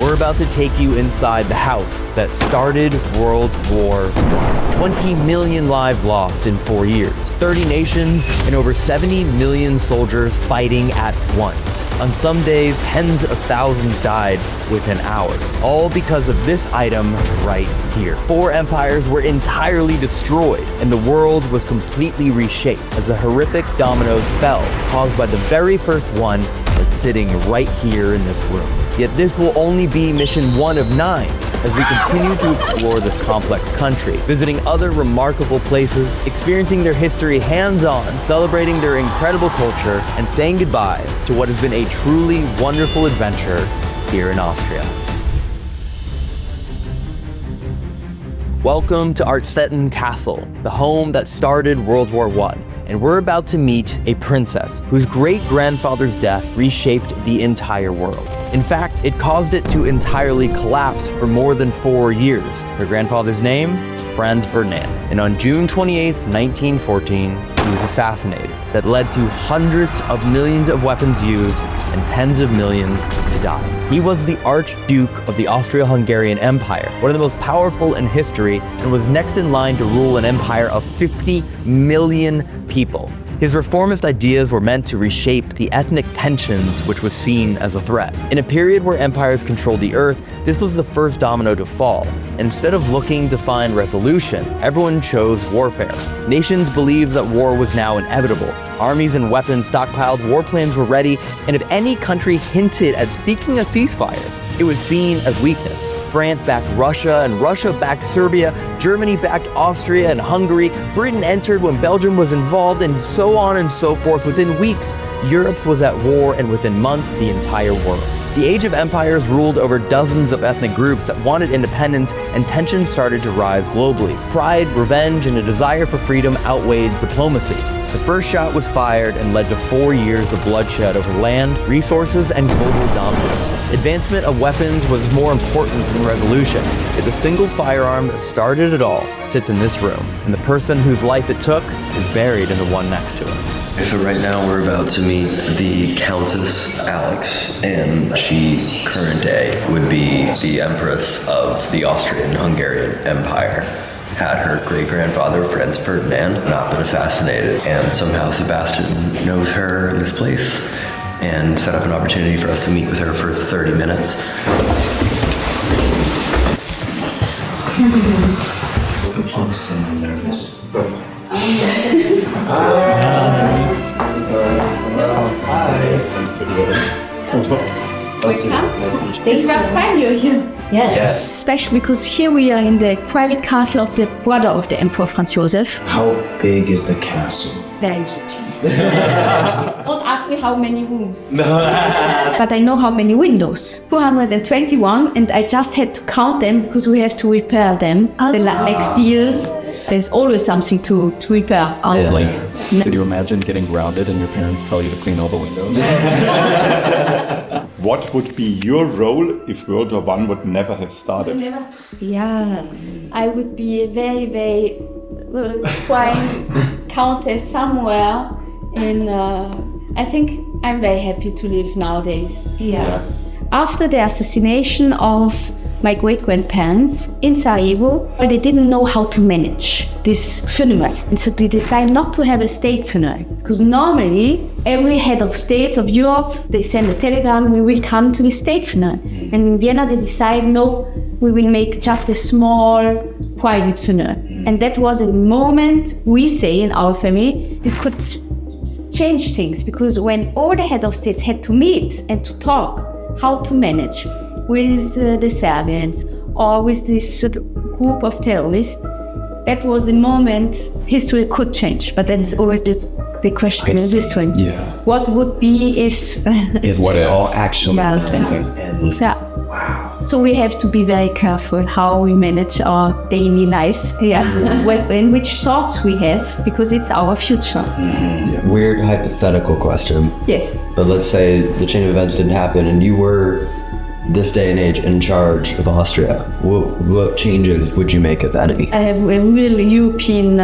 We're about to take you inside the house that started World War I. 20 million lives lost in 4 years, 30 nations, and over 70 million soldiers fighting at once. On some days, tens of thousands died within hours, all because of this item right here. 4 empires were entirely destroyed, and the world was completely reshaped as the horrific dominoes fell, caused by the very first one that's sitting right here in this room. Yet this will only be mission 1 of 9 as we continue to explore this complex country, visiting other remarkable places, experiencing their history hands-on, celebrating their incredible culture, and saying goodbye to what has been a truly wonderful adventure here in Austria. Welcome to Artstetten Castle, the home that started World War I. And we're about to meet a princess whose great-grandfather's death reshaped the entire world. In fact, it caused it to entirely collapse for more than 4 years. Her grandfather's name? Franz Ferdinand. And on June 28, 1914, he was assassinated. That led to hundreds of millions of weapons used and tens of millions to die. He was the Archduke of the Austro-Hungarian Empire, one of the most powerful in history, and was next in line to rule an empire of 50 million people. His reformist ideas were meant to reshape the ethnic tensions which was seen as a threat. In a period where empires controlled the earth, this was the first domino to fall. And instead of looking to find resolution, everyone chose warfare. Nations believed that war was now inevitable. Armies and weapons stockpiled, war plans were ready, and if any country hinted at seeking a ceasefire, it was seen as weakness. France backed Russia, and Russia backed Serbia. Germany backed Austria and Hungary. Britain entered when Belgium was involved, and so on and so forth. Within weeks, Europe was at war, and within months, the entire world. The Age of Empires ruled over dozens of ethnic groups that wanted independence, and tensions started to rise globally. Pride, revenge, and a desire for freedom outweighed diplomacy. The first shot was fired and led to 4 years of bloodshed over land, resources, and global dominance. Advancement of weapons was more important than resolution. Yet the single firearm that started it all sits in this room, and the person whose life it took is buried in the one next to it. So right now we're about to meet the Countess Alex, and she, current day, would be the Empress of the Austrian-Hungarian Empire. Had her great-grandfather, Franz Ferdinand, not been assassinated, and somehow Sebastian knows her in this place and set up an opportunity for us to meet with her for 30 minutes. All of a sudden I'm nervous. The first time you're here. Yes, especially because here we are in the private castle of the brother of the Emperor Franz Joseph. How big is the castle? Very huge. Don't ask me how many rooms. But I know how many windows. 221, and I just had to count them because we have to repair them the next years. There's always something to repair. Could you imagine getting grounded and your parents tell you to clean all the windows? What would be your role if World War I would never have started? Yes, I would be a very, very fine countess somewhere in, I think I'm very happy to live nowadays. Yeah. After the assassination of my great-grandparents in Sarajevo, they didn't know how to manage this funeral. And so they decided not to have a state funeral. Because normally, every head of states of Europe, they send a telegram, we will come to the state funeral. And in Vienna, they decide, no, we will make just a small private funeral. And that was a moment, we say in our family, it could change things. Because when all the head of states had to meet and to talk how to manage with the Serbians or with this group of terrorists, that was the moment history could change. But that's always the question in history. Yeah. What would be if what it all actually happened? Wow. So we have to be very careful how we manage our daily life. Yeah. And which thoughts we have, because it's our future. Weird hypothetical question. Yes. But let's say the chain of events didn't happen and you were this day and age in charge of Austria. What changes would you make, if any? I have a really European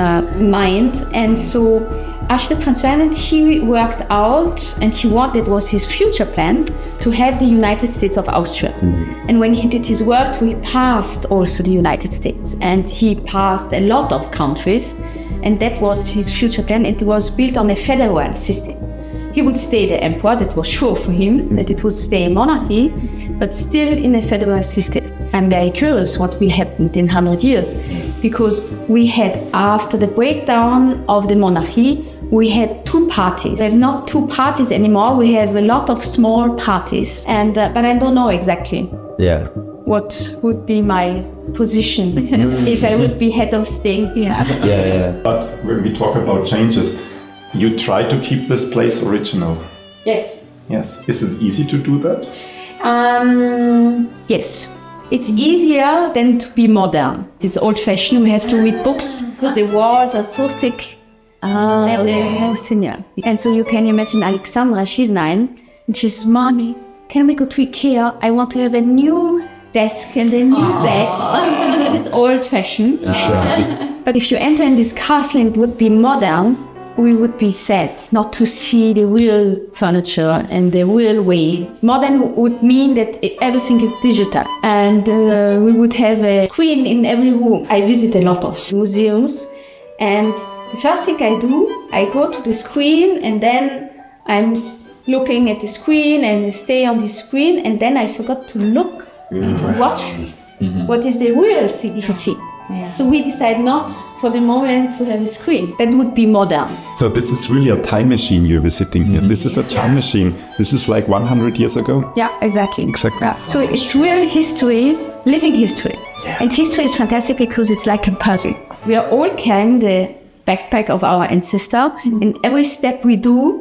mind, and so Archduke Franz Ferdinand, he worked out, and it was his future plan, to have the United States of Austria. And when he did his work, he passed also the United States, and he passed a lot of countries, and that was his future plan. It was built on a federal system. He would stay the emperor, that was sure for him, that it would stay a monarchy, but still in a federal system. I'm very curious what will happen in 100 years, because we had, after the breakdown of the monarchy, we had two parties. We have not two parties anymore, we have a lot of small parties, and but I don't know exactly what would be my position if I would be head of state. But when we talk about changes, you try to keep this place original. Yes. Yes. Is it easy to do that? Yes. It's easier than to be modern. It's old-fashioned. We have to read books because the walls are so thick. There is no signal. And so you can imagine Alexandra, she's 9, and she's, Mommy, can we go to IKEA? I want to have a new desk and a new bed because it's old-fashioned. But if you enter in this castle and it would be modern, we would be sad not to see the real furniture and the real way. Modern would mean that everything is digital, and we would have a screen in every room. I visit a lot of museums, and the first thing I do, I go to the screen, and then I'm looking at the screen and I stay on the screen, and then I forgot to look, to watch what is the real thing to see. So we decide not for the moment to have a screen. That would be modern. So this is really a time machine you're visiting here. This is a time machine. This is like 100 years ago. Yeah, exactly. Exactly. So it's real history, living history. And history is fantastic because it's like a puzzle. We are all carrying the backpack of our ancestor, and every step we do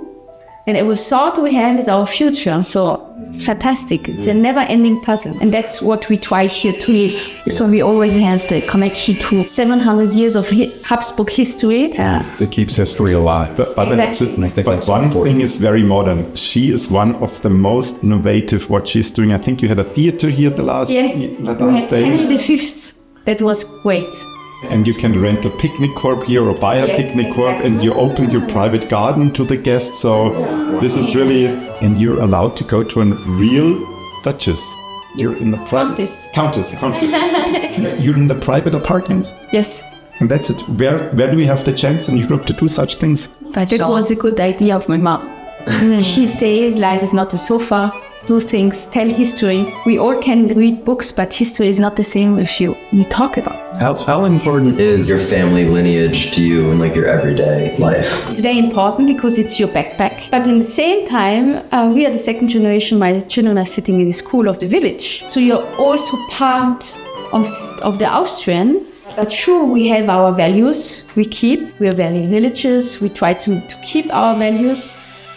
and every thought we have is our future. So it's fantastic. It's a never-ending puzzle. And that's what we try here to live. So we always have the connection to 700 years of Habsburg history. It keeps history alive. But Exactly. I think But that's one important. thing is very modern. She is one of the most innovative what she's doing. I think you had a theater here the last Yes, we days. had Henry V. That was great. And you can rent a picnic corp here or buy a Yes, picnic corp, exactly. and you open your private garden to the guests. So this is really, and you're allowed to go to a real duchess. You're in the private countess. You're in the private apartments, Yes. and that's it. Where do we have the chance in Europe to do such things? But it was a good idea of my mom. She says life is not a sofa. Do things, tell history. We all can read books, but history is not the same if you talk about it. How important is your family lineage to you in like your everyday life? It's very important because it's your backpack. But in the same time, we are the second generation. My children are sitting in the school of the village. So you're also part of the Austrian. But sure, we have our values we keep. We are very religious. We try to keep our values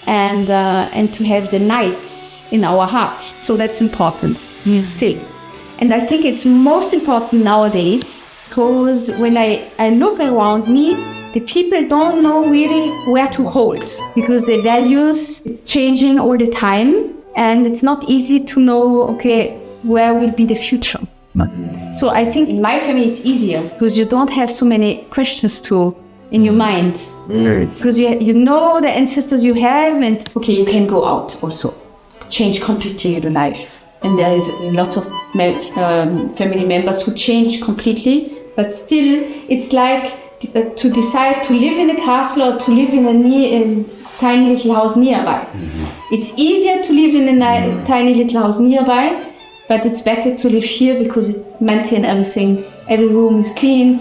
and to have the knights in our heart. So that's important still. And I think it's most important nowadays because when I look around me, the people don't know really where to hold because the values, it's changing all the time and it's not easy to know, okay, where will be the future. So I think in my family it's easier because you don't have so many questions in your mind because you know the ancestors you have, and okay, you can go out also, change completely your life. And there is lots of family members who change completely, but still it's like to decide to live in a castle or to live in a tiny little house nearby. It's easier to live in a tiny little house nearby, but it's better to live here because it maintains everything. Every room is cleaned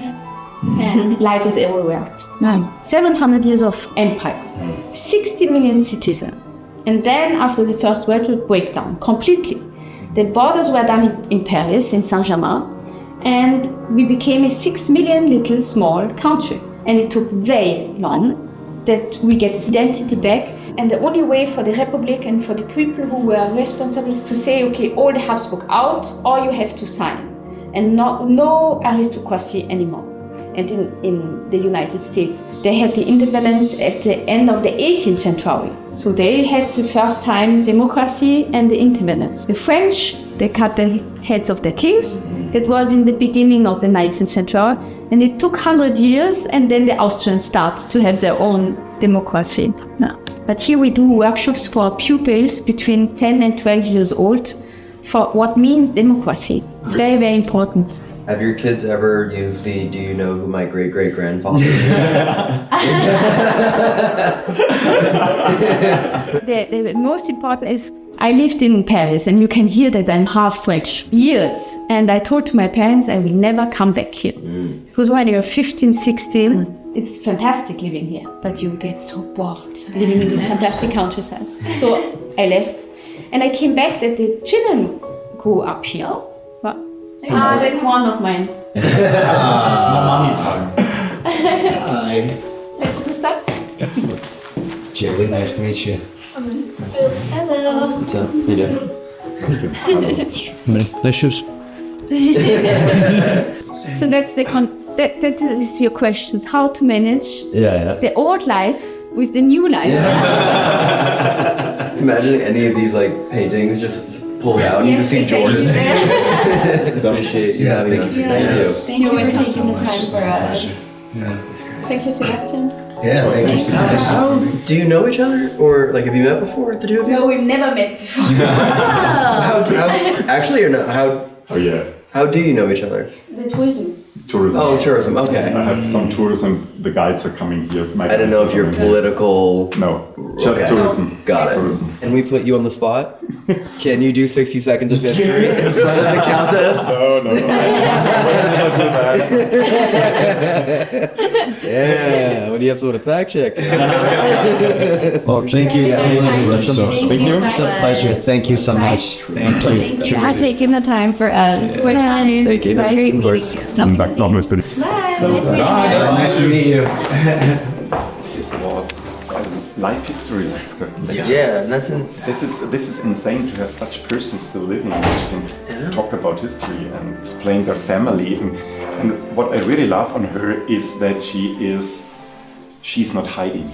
and life is everywhere. 700 years of empire, 60 million citizens. And then after the First World War breakdown completely, the borders were done in Paris, in Saint-Germain, and we became a 6 million little small country. And it took very long that we get this identity back. And the only way for the Republic and for the people who were responsible is to say, okay, all the Habsburg out, or you have to sign. And no aristocracy anymore. And in the United States, they had the independence at the end of the 18th century. So they had the first time democracy and the independence. The French, they cut the heads of the kings. That was in the beginning of the 19th century. And it took 100 years, and then the Austrians start to have their own democracy. No. But here we do workshops for pupils between 10 and 12 years old for what means democracy. It's very, very important. Have your kids ever used the "Do you know who my great-great-grandfather is?" The most important is I lived in Paris, and you can hear that I'm half French. Years. And I told to my parents I will never come back here. Because when you're 15, 16, it's fantastic living here. But you get so bored living in this fantastic countryside. So I left. And I came back that the children grew up here. What? That's one of mine. It's no money time. Hi. Thanks for that. Jerry, nice to meet you. Hello. What's up? You do? Nice shoes. So that's that is your questions. How to manage the old life with the new life. Imagine any of these like paintings just pulled out and you just see Jordan. Appreciate you having us. Thank you for taking the time for us. Thank you, Sebastian. Yeah, thank you so much. How do you know each other, or like have you met before, the two of you? No, we've never met before. How actually or not? How? Oh yeah. How do you know each other? The tourism. Tourism. Oh, tourism. Okay. I have some tourism. The guides are coming here. I didn't know if you're political. No, just Okay. tourism. Got it. Tourism. And we put you on the spot. Can you do 60 seconds of history in front of the Countess? No. I would never do that. Yeah. When do you have someone to fact check? Oh, thank you so much. Thank you. It's a pleasure. Thank you so much. Thank you. Thank you for taking the time for us. Thank you. Very great meeting you. Back down with the. Nice to meet you. This was life history expert. Yeah, and that's in. This is insane to have such persons still living which can talk about history and explain their family. And what I really love on her is that she's not hiding.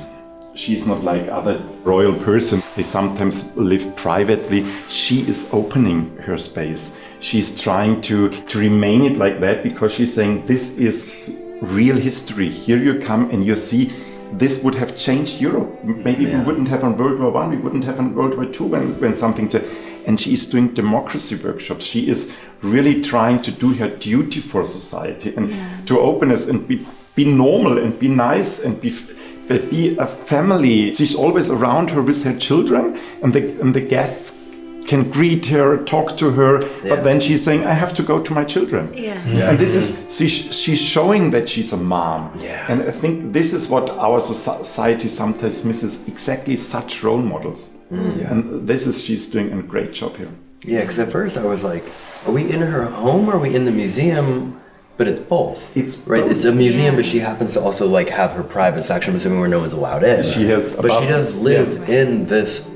She's not like other royal person. They sometimes live privately. She is opening her space. She's trying to remain it like that because she's saying this is real history. Here you come and you see this would have changed Europe. Maybe we wouldn't have on World War I, we wouldn't have on World War II when something and she is doing democracy workshops. She is really trying to do her duty for society and to openness and be normal and be nice and be a family. She's always around her with her children and the guests can greet her, talk to her, but then she's saying, I have to go to my children. And this is, she's showing that she's a mom. And I think this is what our society sometimes misses, exactly such role models. And she's doing a great job here. Yeah, because at first I was like, are we in her home or are we in the museum? But it's both. It's right. It's a museum, but she happens to also like have her private section, assuming where no one's allowed in. She has, but she does live in this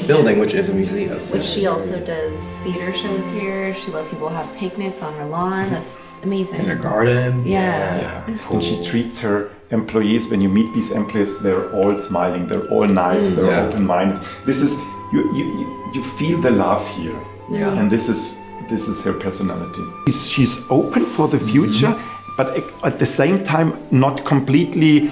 building, which is a museum. But she also does theater shows here. She lets people have picnics on her lawn. That's amazing. In her garden. Yeah. Cool. And she treats her employees. When you meet these employees, they're all smiling. They're all nice. They're open-minded. This is you feel the love here. And this is her personality. She's open for the future, but at the same time not completely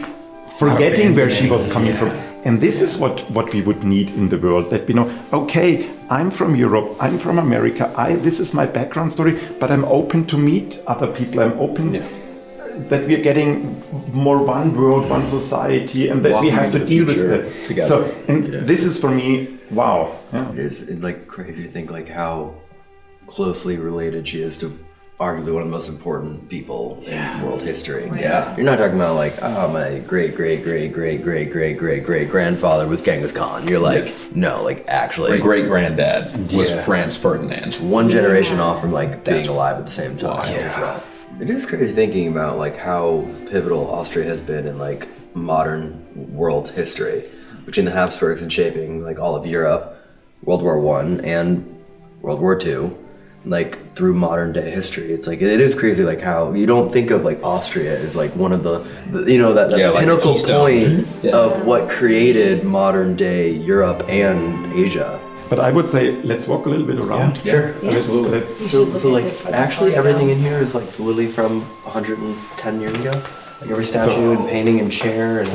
forgetting where she was coming from. And this is what we would need in the world, that we know, okay, I'm from Europe, I'm from America, this is my background story, but I'm open to meet other people, I'm open that we are getting more one world, one society, and that Walking we have to deal with that together. So, this is for me, wow. It is like crazy to think like how closely related she is to arguably one of the most important people in world history. You're not talking about like, oh, my great-great-great-great-great-great-great-great-grandfather was Genghis Khan. You're like, no, like actually. My great-granddad was Franz Ferdinand. One generation off from like being alive at the same time as well. It is crazy thinking about like how pivotal Austria has been in like modern world history, between the Habsburgs and shaping like all of Europe, World War I and World War II. Like through modern day history, it's like it is crazy like how you don't think of like Austria as like one of the that pinnacle point of what created modern day Europe and Asia. But I would say let's walk a little bit around. Sure. Let's So like actually everything in here is like literally from 110 years ago. Like every statue and painting and chair and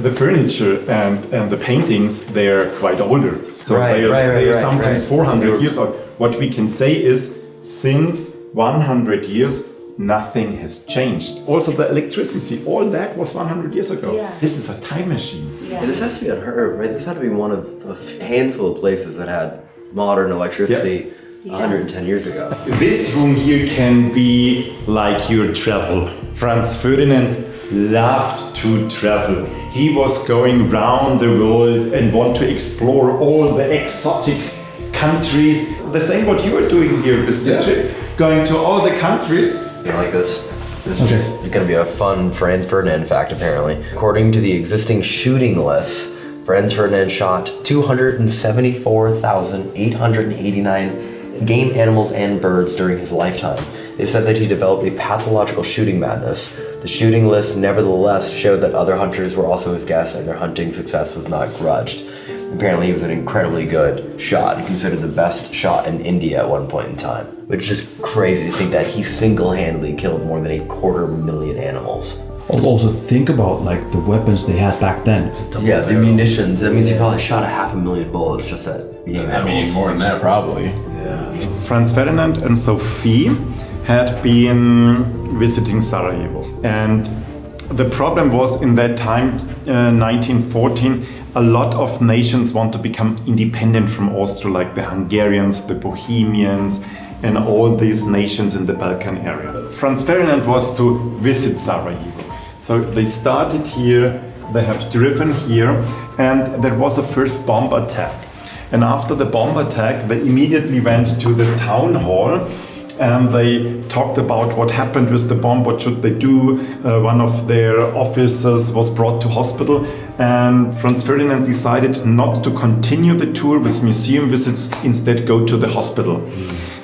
the furniture and the paintings, they're quite older. So they're sometimes 400 years old. What we can say is, since 100 years, nothing has changed. Also the electricity, all that was 100 years ago. Yeah. This is a time machine. Yeah. this has to be unheard of, right? This had to be one of a handful of places that had modern electricity 110 years ago. This room here can be like your travel. Franz Ferdinand loved to travel. He was going round the world and want to explore all the exotic countries. The same what you are doing here with the trip, going to all the countries. You like this? This is just going to be a fun Franz Ferdinand fact, apparently. According to the existing shooting lists, Franz Ferdinand shot 274,889 game animals and birds during his lifetime. They said that he developed a pathological shooting madness. The shooting list nevertheless showed that other hunters were also his guests and their hunting success was not grudged. Apparently he was an incredibly good shot, considered the best shot in India at one point in time. Which is just crazy to think that he single-handedly killed more than 250,000 animals. Also think about like the weapons they had back then. Yeah, the munitions. That means he probably shot 500,000 bullets just at game animals. I mean, more than that, probably. Franz Ferdinand and Sophie had been visiting Sarajevo. And the problem was in that time, 1914, a lot of nations want to become independent from Austria, like the Hungarians, the Bohemians, and all these nations in the Balkan area. Franz Ferdinand was to visit Sarajevo. So they started here, they have driven here, and there was a first bomb attack. And after the bomb attack, they immediately went to the town hall and they talked about what happened with the bomb, what should they do. One of their officers was brought to hospital, and Franz Ferdinand decided not to continue the tour with museum visits, instead go to the hospital.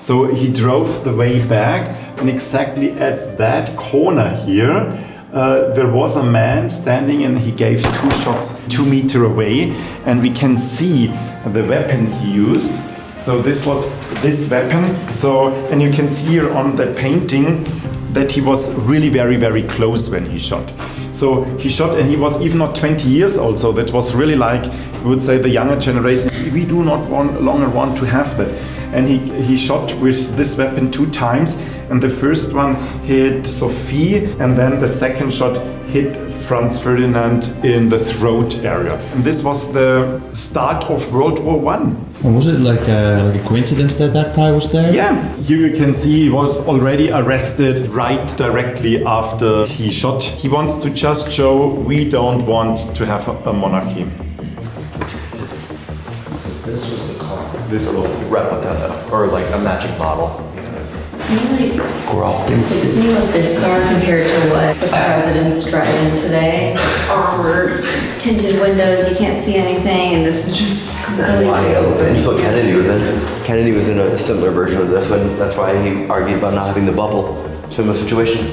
So he drove the way back, and exactly at that corner here, there was a man standing and he gave 2 shots 2 meters away, and we can see the weapon he used. So this was this weapon. So, and you can see here on the painting that he was really very, very close when he shot. So he shot, and he was even not 20 years old. So that was really like, we would say, the younger generation. We do not longer want to have that. And he shot with this weapon 2 times. And the first one hit Sophie, and then the second shot hit Franz Ferdinand in the throat area. And this was the start of World War I. And was it like a coincidence that that guy was there? Yeah, here you can see he was already arrested right directly after he shot. He wants to just show we don't want to have a monarchy. This was the car. This was the Replica, or like a magic model. Can you look this car compared to what the president's driving today? Armored, tinted windows, you can't see anything, and this is just completely Wide open. That's what Kennedy was in. Kennedy was in a similar version of this one. That's why he argued about not having the bubble. Similar situation.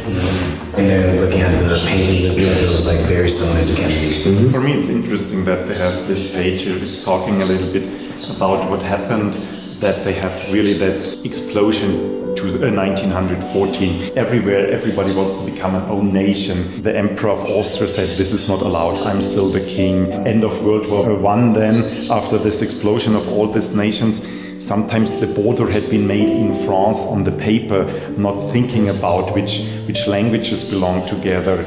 And then looking at the paintings and stuff, it was like very similar to Kennedy. For me, it's interesting that they have this page here. It's talking a little bit about what happened, that they have really that explosion to 1914. Everywhere, everybody wants to become an own nation. The Emperor of Austria said, this is not allowed, I'm still the king. End of World War I then, after this explosion of all these nations, sometimes the border had been made in France on the paper, not thinking about which languages belong together.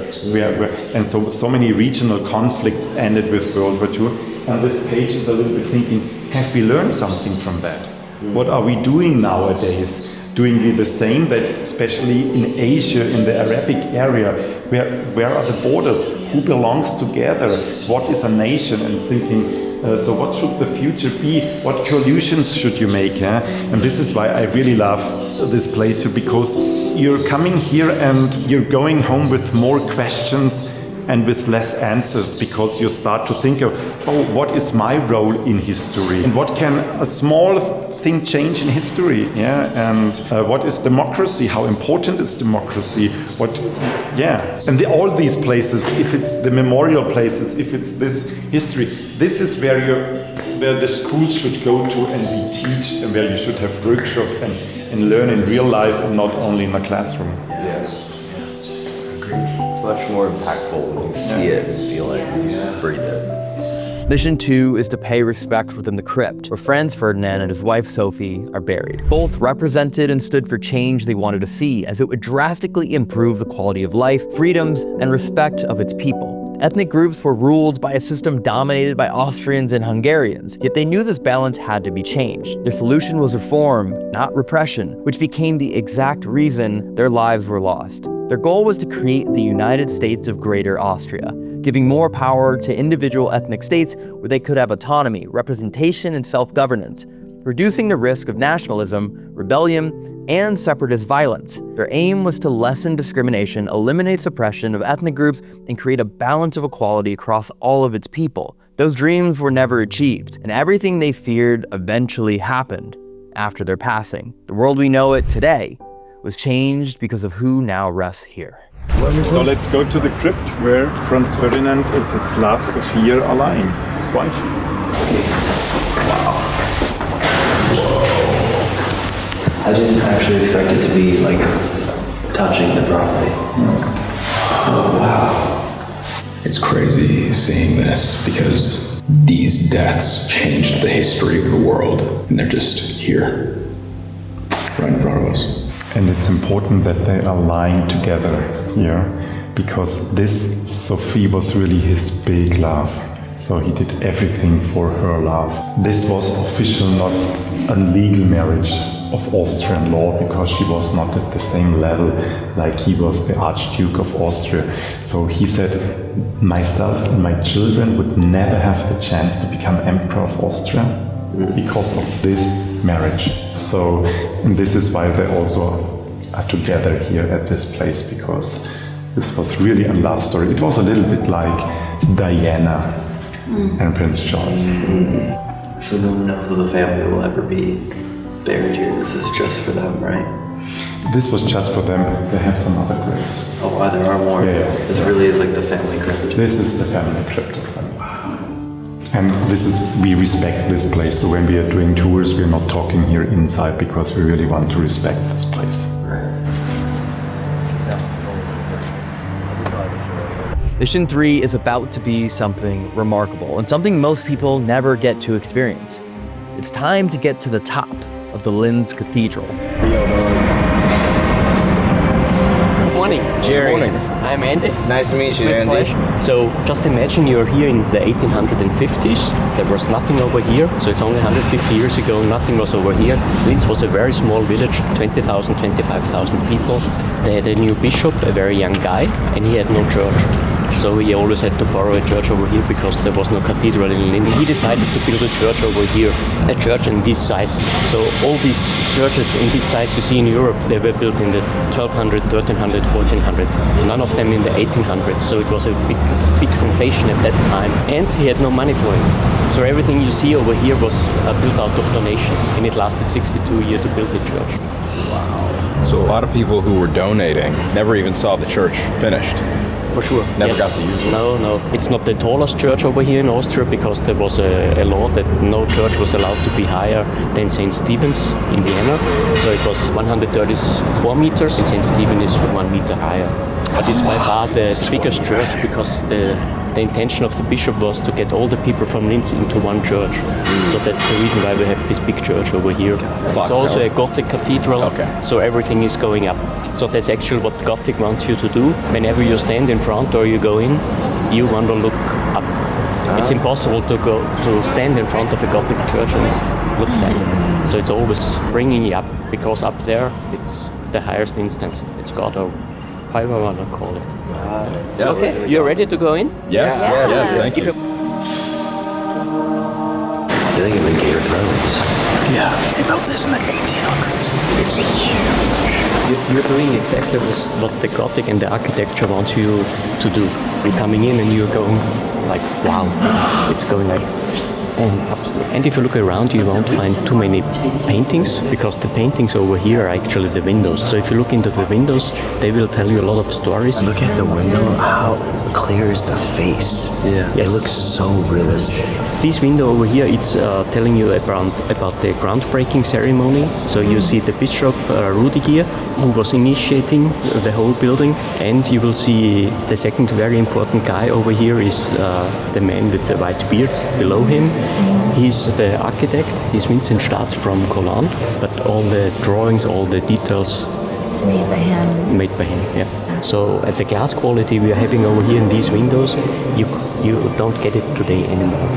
And so many regional conflicts ended with World War II. And this page is a little bit thinking, have we learned something from that? What are we doing nowadays? Doing we the same, that especially in Asia, in the Arabic area, where are the borders? Who belongs together? What is a nation? And thinking, so what should the future be? What coalitions should you make? And this is why I really love this place here, because you're coming here and you're going home with more questions and with less answers, because you start to think of, oh, what is my role in history? And what can a small thing change in history? And what is democracy? How important is democracy? And all these places, if it's the memorial places, if it's this history, this is where the schools should go to and be taught, and where you should have workshop and learn in real life and not only in a classroom. Yes. Agreed. much more impactful when you see it and feel it and breathe it. Mission 2 is to pay respect within the crypt, where Franz Ferdinand and his wife Sophie are buried. Both represented and stood for change they wanted to see, as it would drastically improve the quality of life, freedoms, and respect of its people. Ethnic groups were ruled by a system dominated by Austrians and Hungarians, yet they knew this balance had to be changed. Their solution was reform, not repression, which became the exact reason their lives were lost. Their goal was to create the United States of Greater Austria, giving more power to individual ethnic states where they could have autonomy, representation, and self-governance, reducing the risk of nationalism, rebellion, and separatist violence. Their aim was to lessen discrimination, eliminate suppression of ethnic groups, and create a balance of equality across all of its people. Those dreams were never achieved, and everything they feared eventually happened after their passing. The world we know it today was changed because of who now rests here. So let's go to the crypt where Franz Ferdinand and his love Sophia are lying, his wife. I didn't actually expect it to be like touching the property. Oh, wow. It's crazy seeing this because these deaths changed the history of the world and they're just here, right in front of us. And it's important that they are lying together here, because this Sophie was really his big love. So he did everything for her love. This was official, not a legal marriage of Austrian law, because she was not at the same level like he was the Archduke of Austria. So he said, myself and my children would never have the chance to become Emperor of Austria because of this marriage. So and this is why they also are together here at this place, because this was really a love story. It was a little bit like Diana and Prince Charles. So no one else of the family will ever be buried here. This is just for them, right? This was just for them. They have some other graves. Oh wow, there are more. Yeah. This really is like the family crypt. This is the family crypt of them. And this is, we respect this place. So when we are doing tours, we're not talking here inside, because we really want to respect this place. Mission 3 is about to be something remarkable, and something most people never get to experience. It's time to get to the top of the Linz Cathedral. Good morning. Jerry. Good morning. I'm Andy. Nice to meet you, My Andy. pleasure. So just imagine you're here in the 1850s. There was nothing over here. So it's only 150 years ago, nothing was over here. Linz was a very small village, 20,000, 25,000 people. They had a new bishop, a very young guy, and he had no church. So he always had to borrow a church over here because there was no cathedral in Linz. He decided to build a church over here, a church in this size. So all these churches in this size you see in Europe, they were built in the 1200, 1300, 1400. None of them in the 1800s. So it was a big sensation at that time. And he had no money for it. So everything you see over here was built out of donations. And it lasted 62 years to build the church. Wow. So a lot of people who were donating never even saw the church finished. For sure. Never got to use it. No. It's not the tallest church over here in Austria, because there was a law that no church was allowed to be higher than St. Stephen's in Vienna. So it was 134 meters, and St. Stephen is 1 meter higher. But it's by far the biggest church, because the intention of the bishop was to get all the people from Linz into one church. So that's the reason why we have this big church over here. It's also a Gothic cathedral, so everything is going up. So that's actually what Gothic wants you to do. Whenever you stand in front or you go in, you want to look up. It's impossible to stand in front of a Gothic church and look back. So it's always bringing you up, because up there it's the highest instance. It's God, or however you want to call it. Okay, you're ready to go in? Yes, thank you. I think I'm in Game of Thrones. Yeah, they built this in the 1800s. It's huge. You're doing exactly what the Gothic and the architecture wants you to do. You're coming in and you're going like, wow, it's going like And if you look around, you won't find too many paintings, because the paintings over here are actually the windows. So if you look into the windows, they will tell you a lot of stories. Look at the window, how clear is the face? Yeah. It looks so realistic. This window over here, it's telling you about the groundbreaking ceremony. So you see the Bishop Rudiger, who was initiating the whole building, and you will see the second very important guy over here is the man with the white beard below him. He's the architect. He's Vincent Staats from Cologne, but all the drawings, all the details Made by him. Made by him, yeah. So at the glass quality we are having over here in these windows, you don't get it today anymore.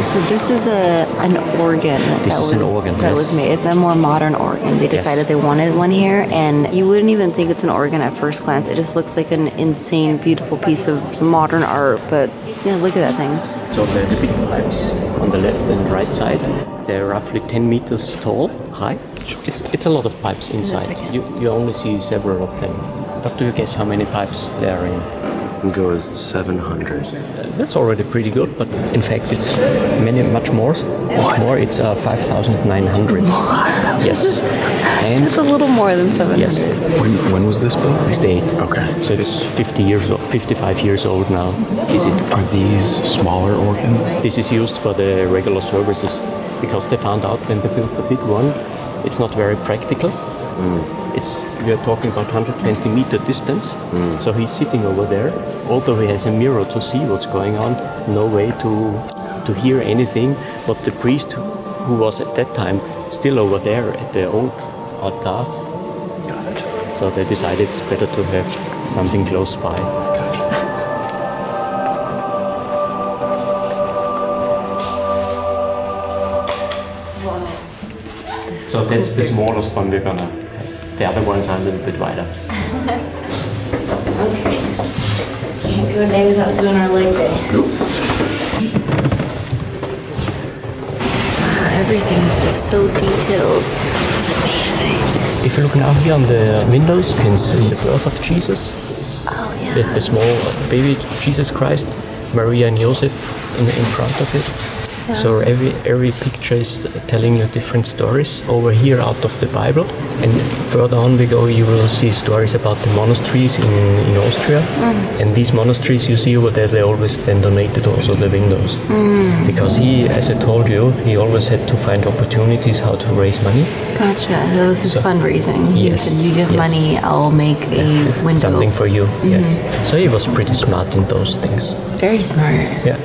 So this is an organ. That was made. It's a more modern organ. They decided they wanted one here, and you wouldn't even think it's an organ at first glance. It just looks like an insane, beautiful piece of modern art. But yeah, look at that thing. So the big pipes on the left and right side, they're roughly 10 meters tall, high. It's a lot of pipes inside. You only see several of them. What do you guess how many pipes there are in? It goes 700. That's already pretty good, but in fact it's much more. It's 5,900. Yes. And it's a little more than 700. Yes. When was this built? 68. Okay. So it's 55 years old now. Are these smaller organs? This is used for the regular services, because they found out when they built the big one, it's not very practical. We are talking about 120 meter distance. So he's sitting over there, although he has a mirror to see what's going on, no way to hear anything. But the priest, who was at that time still over there at the old altar, so they decided it's better to have something close by. So that's the smallest one we're gonna have. The other ones are a little bit wider. Okay. Can't go a day without doing our leg day. Wow, everything is just so detailed. It's amazing. If you look now here on the windows, you can see the birth of Jesus. Oh yeah. The small baby Jesus Christ, Maria and Joseph in front of it. Yeah. So every picture is telling you different stories over here out of the Bible. And further on we go, you will see stories about the monasteries in Austria. And these monasteries you see over there, they always then donated also the windows. Because he, as I told you, he always had to find opportunities how to raise money. Gotcha. That was his fundraising. Yes. He said, you give money, I'll make a window. Something for you, yes. So he was pretty smart in those things. Very smart. Yeah.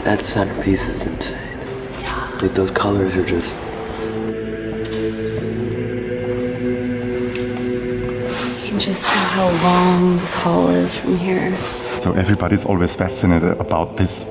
That centerpiece is insane. Like those colors are just... You can just see how long this hall is from here. So everybody's always fascinated about this,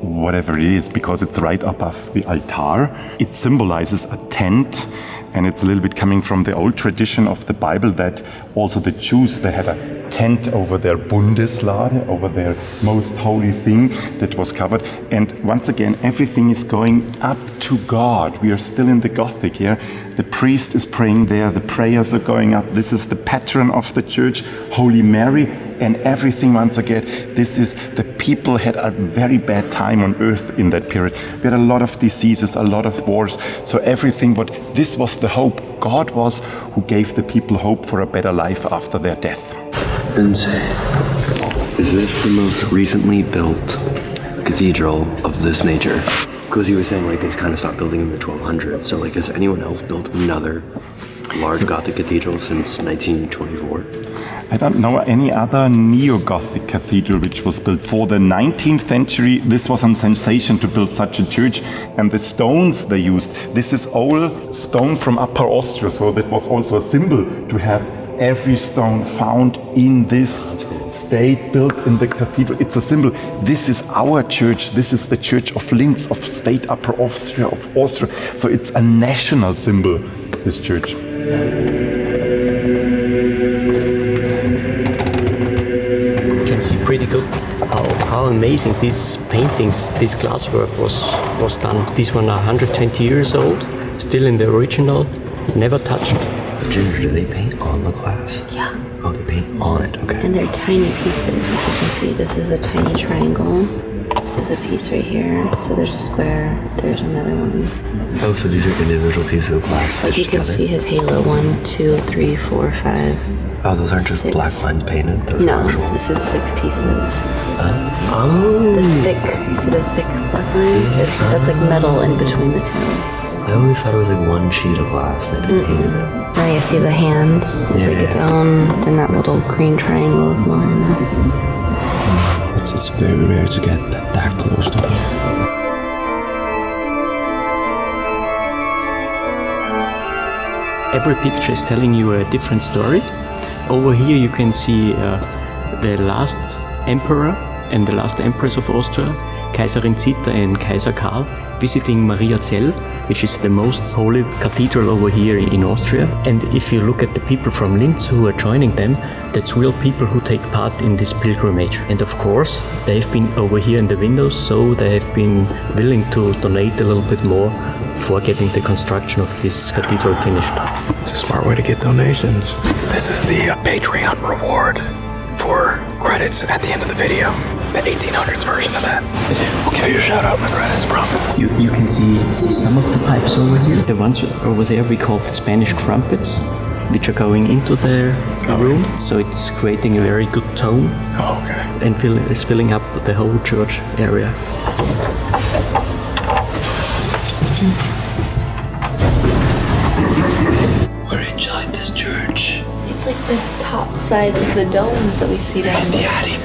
whatever it is, because it's right above the altar. It symbolizes a tent, and it's a little bit coming from the old tradition of the Bible that also the Jews, they had a tent over their Bundeslade, over their most holy thing that was covered. And once again, everything is going up to God. We are still in the Gothic here. The priest is praying there, the prayers are going up. This is the patron of the church, Holy Mary, and everything once again. This is, the people had a very bad time on earth in that period. We had a lot of diseases, a lot of wars, so everything, but this was the hope. God was who gave the people hope for a better life after their death. Insane. Is this the most recently built cathedral of this nature? Because you were saying like they kind of stopped building in the 1200s. So like, has anyone else built another large Gothic cathedral since 1924? I don't know any other neo-Gothic cathedral which was built. For the 19th century, this was a sensation to build such a church. And the stones they used, this is all stone from Upper Austria, so that was also a symbol to have every stone found in this state built in the cathedral. It's a symbol. This is our church. This is the church of Linz, of state Upper Austria, of Austria. So it's a national symbol, this church. See pretty good how amazing these paintings, this glasswork was done. These one are 120 years old, still in the original, never touched. Ginger, do they paint on the glass? Yeah. Oh, they paint on it. Okay. And they're tiny pieces. Like you can see, this is a tiny triangle. This is a piece right here. So there's a square. There's another one. Oh, so these are individual pieces of glass Like you stitched can together? see his halo. 1, 2, 3, 4, 5. Oh, those aren't just 6. black lines painted? Those No, are actual. this is 6 pieces. Oh. The thick, you see the thick black lines? That's like metal in between the two. I always thought it was like one sheet of glass and they just painted it. Now you see the hand. It's like its own. Then that little green triangle is mine. It's very rare to get that close to him. Every picture is telling you a different story. Over here you can see the last emperor and the last empress of Austria, Kaiserin Zita and Kaiser Karl, visiting Mariazell, which is the most holy cathedral over here in Austria. And if you look at the people from Linz who are joining them, that's real people who take part in this pilgrimage. And of course, they've been over here in the windows, so they have been willing to donate a little bit more for getting the construction of this cathedral finished. It's a smart way to get donations. This is the Patreon reward for credits at the end of the video. The 1800s version of that. We'll give you a shout out in the credits, promise. You can see some of the pipes over here. The ones over there we call the Spanish trumpets, which are going into the room. So it's creating a very good tone. Oh, okay. And is filling up the whole church area. We're inside this church. It's like the top sides of the domes that we see down The there. attic.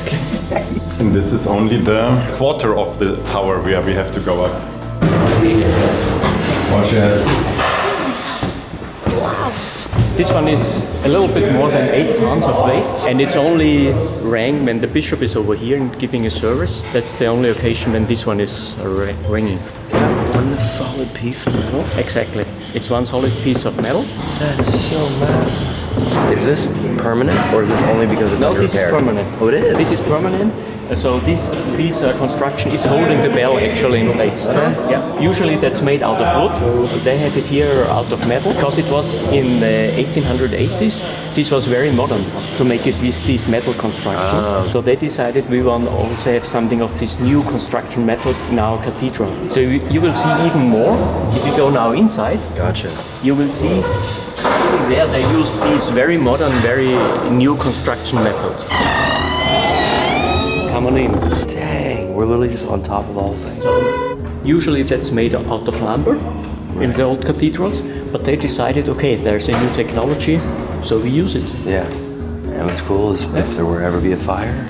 And this is only the quarter of the tower where we have to go up. Watch it. This one is a little bit more than 8 tons of weight, and it's only rang when the bishop is over here and giving a service. That's the only occasion when this one is ringing. One solid piece of metal? Exactly. It's one solid piece of metal. That's so mad. Is this permanent or is this only because it's No, under this is repair? permanent. Oh, it is? This is permanent. So this construction is holding the bell actually in place. Yeah. Usually that's made out of wood. They have it here out of metal because it was in the 1880s. This was very modern to make it with this metal construction. So they decided we want to also have something of this new construction method in our cathedral. So you will see even more if you go now inside. Gotcha. You will see there they use this very modern, very new construction method. Come on in. Dang, we're literally just on top of the whole thing. Usually that's made out of lumber in the old cathedrals, but they decided, okay, there's a new technology, so we use it. Yeah. And what's cool is if there were ever be a fire,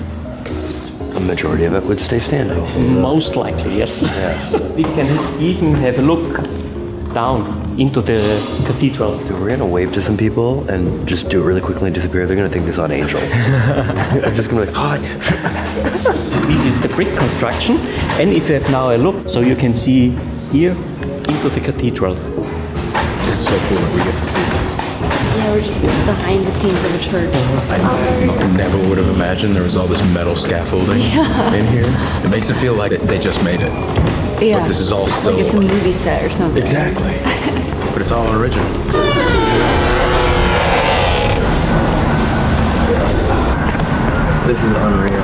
a majority of it would stay standing. Most likely, yes. Yeah. We can even have a look down into the cathedral. Dude, we're gonna wave to some people and just do it really quickly and disappear. They're gonna think this is on Angel. They're just gonna be like, hi. This is the brick construction, and if you have now a look, so you can see here into the cathedral. It's so cool that we get to see this. Yeah, we're just like behind the scenes of a church. I never would have imagined there was all this metal scaffolding in here. It makes it feel like they just made it. Yeah. But this is all still... Like it's a movie set or something. Exactly. But it's all original. This is unreal.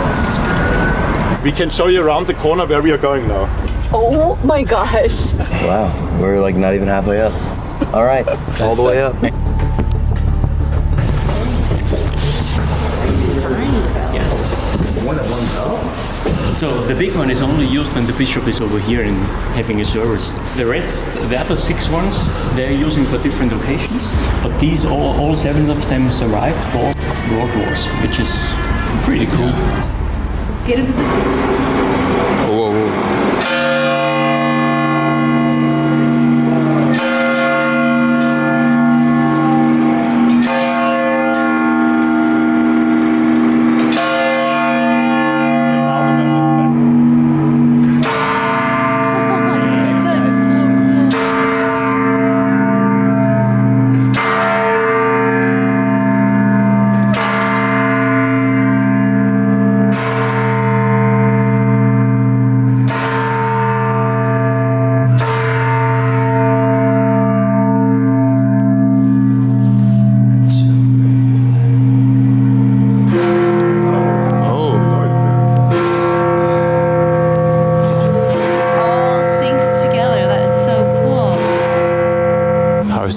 We can show you around the corner where we are going now. Oh my gosh. Wow, we're like not even halfway up. All right, all the way up. So the big one is only used when the bishop is over here and having a service. The rest, the other 6 ones, they're using for different occasions. But these, all 7 of them survived both World Wars, which is pretty cool. Get a position.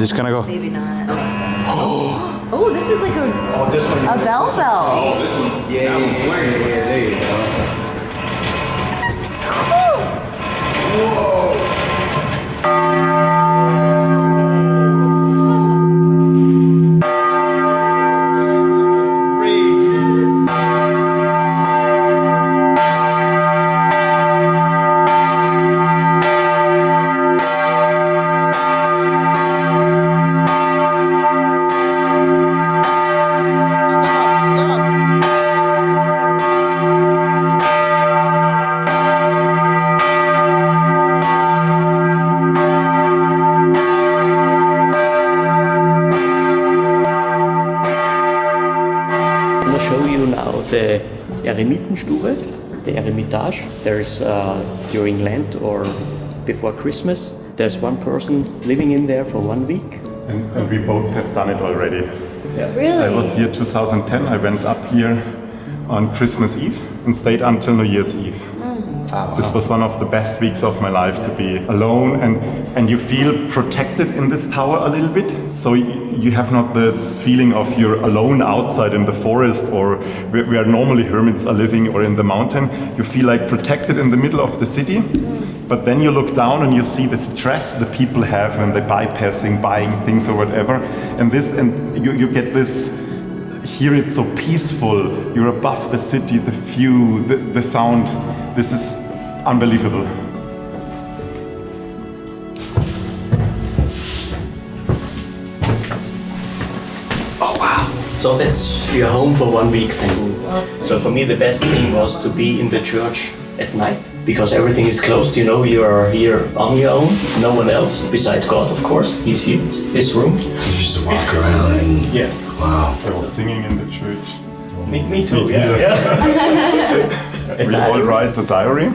this gonna go? Maybe not. Oh, this is like a bell. Oh, this one's yeah, there you go. This is so cool. Whoa. The Eremitenstube, the Eremitage. There's during Lent or before Christmas, there's one person living in there for 1 week. And we both have done it already. Yeah. Really? I was here 2010. I went up here on Christmas Eve and stayed until New Year's Eve. This was one of the best weeks of my life, to be alone, and you feel protected in this tower a little bit. So you have not this feeling of you're alone outside in the forest or where normally hermits are living or in the mountain. You feel like protected in the middle of the city. But then you look down and you see the stress the people have when they're bypassing, buying things or whatever. And you get this. Here it's so peaceful. You're above the city, the view, the sound. This is unbelievable. Oh wow! So that's your home for 1 week then. So for me the best thing was to be in the church at night, because everything is closed, you know, you are here on your own, no one else, besides God of course, he's here, his room. You just walk around and... Yeah. Wow. I was singing in the church. Me too, yeah. We all write a diary.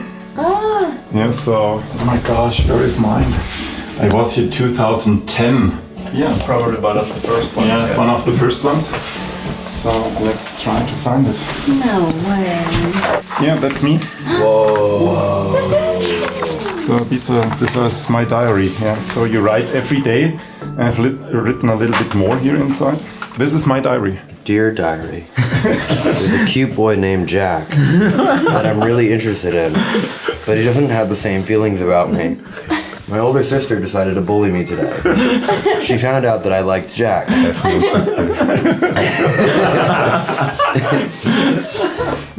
Yeah, so, oh my gosh, where is mine? I was here 2010. Yeah, Probably one of the first ones. yeah, it's one of the first ones. So let's try to find it. No way. Yeah, that's me. Whoa. So this is my diary. Yeah. So you write every day. I've written a little bit more here inside. This is my diary. Dear Diary, there's a cute boy named Jack that I'm really interested in, but he doesn't have the same feelings about me. My older sister decided to bully me today. She found out that I liked Jack.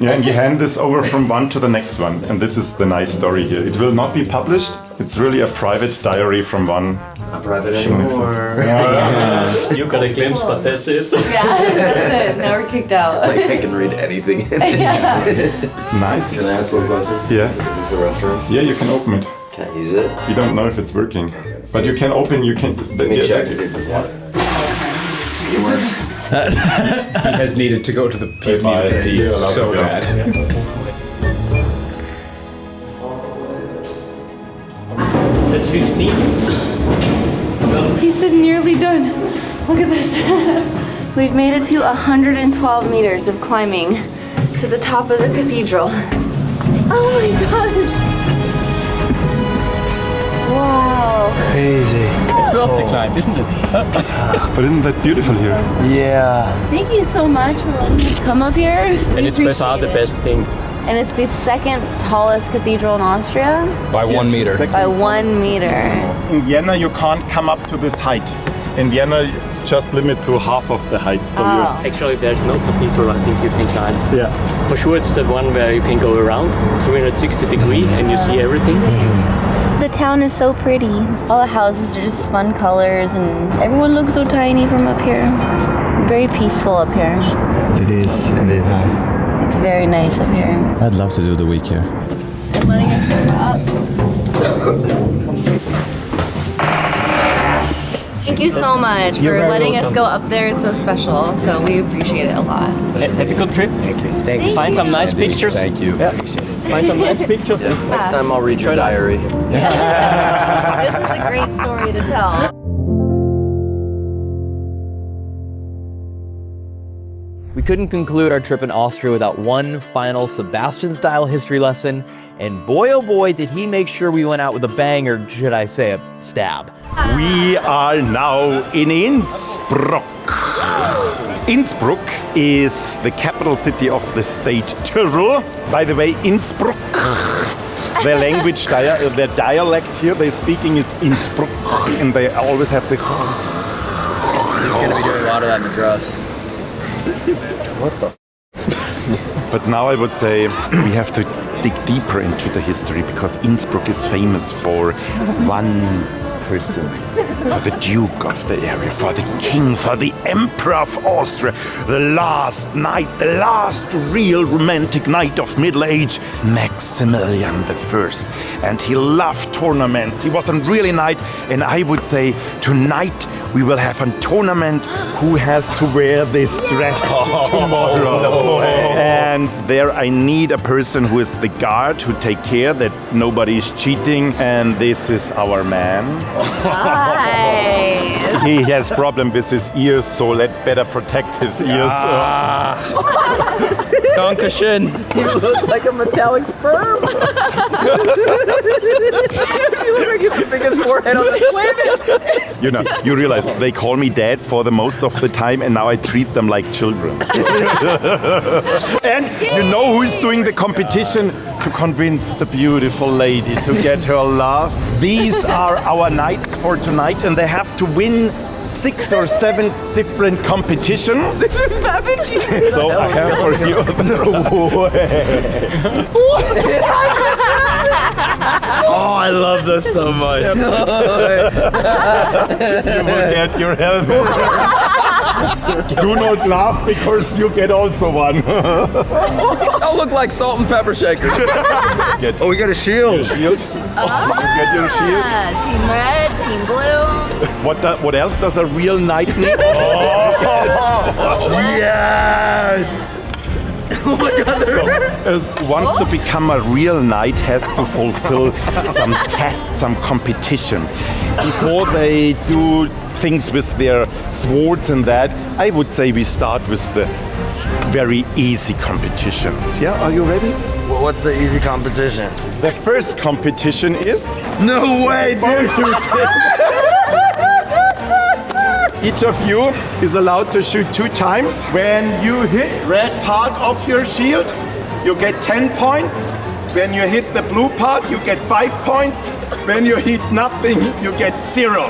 Yeah, and you hand this over from one to the next one. And this is the nice story here. It will not be published. It's really a private diary from one. Not private anymore. You got a glimpse, but that's it. Yeah, that's it. Now we're kicked out. Like, I can read anything. Nice. Can I ask one question? Yeah. Is this a restaurant? Yeah, you can open it. Can I use it? You don't know if it's working. But you can open, you can... Let me check. Is it water? It works. He has needed to go to the pee so bad. That's 15. He said nearly done. Look at this. We've made it to 112 meters of climbing to the top of the cathedral. Oh my gosh. Wow. Crazy. It's worth the climb, isn't it? But isn't that beautiful here? Yeah. Thank you so much for letting us come up here. And it's by far the best thing. And it's the second tallest cathedral in Austria By 1 meter. by 1 meter. In Vienna, you can't come up to this height. In Vienna, it's just limited to half of the height. So Actually, there's no cathedral I think you can climb. yeah. For sure, it's the one where you can go around 360 degrees and you see everything. The town is so pretty. All the houses are just fun colors and everyone looks so tiny from up here. Very peaceful up here. It is. It's very nice up here. I'd love to do the week here. And letting us go up. Thank you so much for letting us go up there. It's so special. So we appreciate it a lot. Have a good trip. Thank you. Thank Find some nice pictures. Thank you. Yeah. Find some nice pictures. Next time I'll read your diary. This is a great story to tell. We couldn't conclude our trip in Austria without one final Sebastian-style history lesson, and boy oh boy did he make sure we went out with a bang, or should I say a stab. We are now in Innsbruck. Innsbruck is the capital city of the state Tyrol. By the way, Innsbruck, their language, their dialect here they're speaking is Innsbruck, and they always have the... He's gonna be doing a lot of that in the dress. What the? But now I would say we have to dig deeper into the history, because Innsbruck is famous for one person, for the Duke of the area, for the King, for the Emperor of Austria, the last night, the last real romantic night of middle age, Maximilian I. And he loved tournaments. He was a really knight, and I would say tonight we will have a tournament who has to wear this dress tomorrow. No and there I need a person who is the guard, who take care that nobody is cheating, and this is our man. Nice. He has problem with his ears, so let's better protect his ears. Dankeschön. You look like a metallic sperm. You look like you have the biggest forehead on the planet. You know, you realize they call me dad for the most of the time, and now I treat them like children. And you know who is doing the competition to convince the beautiful lady to get her love? These are our knights for tonight, and they have to win 6 or 7 different competitions. 6 or 7? So I have for you. No way. Oh, I love this so much. You will get your helmet. Do not laugh, because you get also one. I'll look like salt and pepper shakers. Oh, we got a shield. Shield. Oh, you get your shield. Team red, team blue. What else does a real knight need? Yes! Oh my God! Wants to become a real knight has to fulfill some tests, some competition. Before they do things with their swords and that, I would say we start with the very easy competitions. Yeah, are you ready? Well, what's the easy competition? The first competition is... No way, dude! Each of you is allowed to shoot 2 times. When you hit red part of your shield, you get 10 points. When you hit the blue part, you get 5 points. When you hit nothing, you get 0.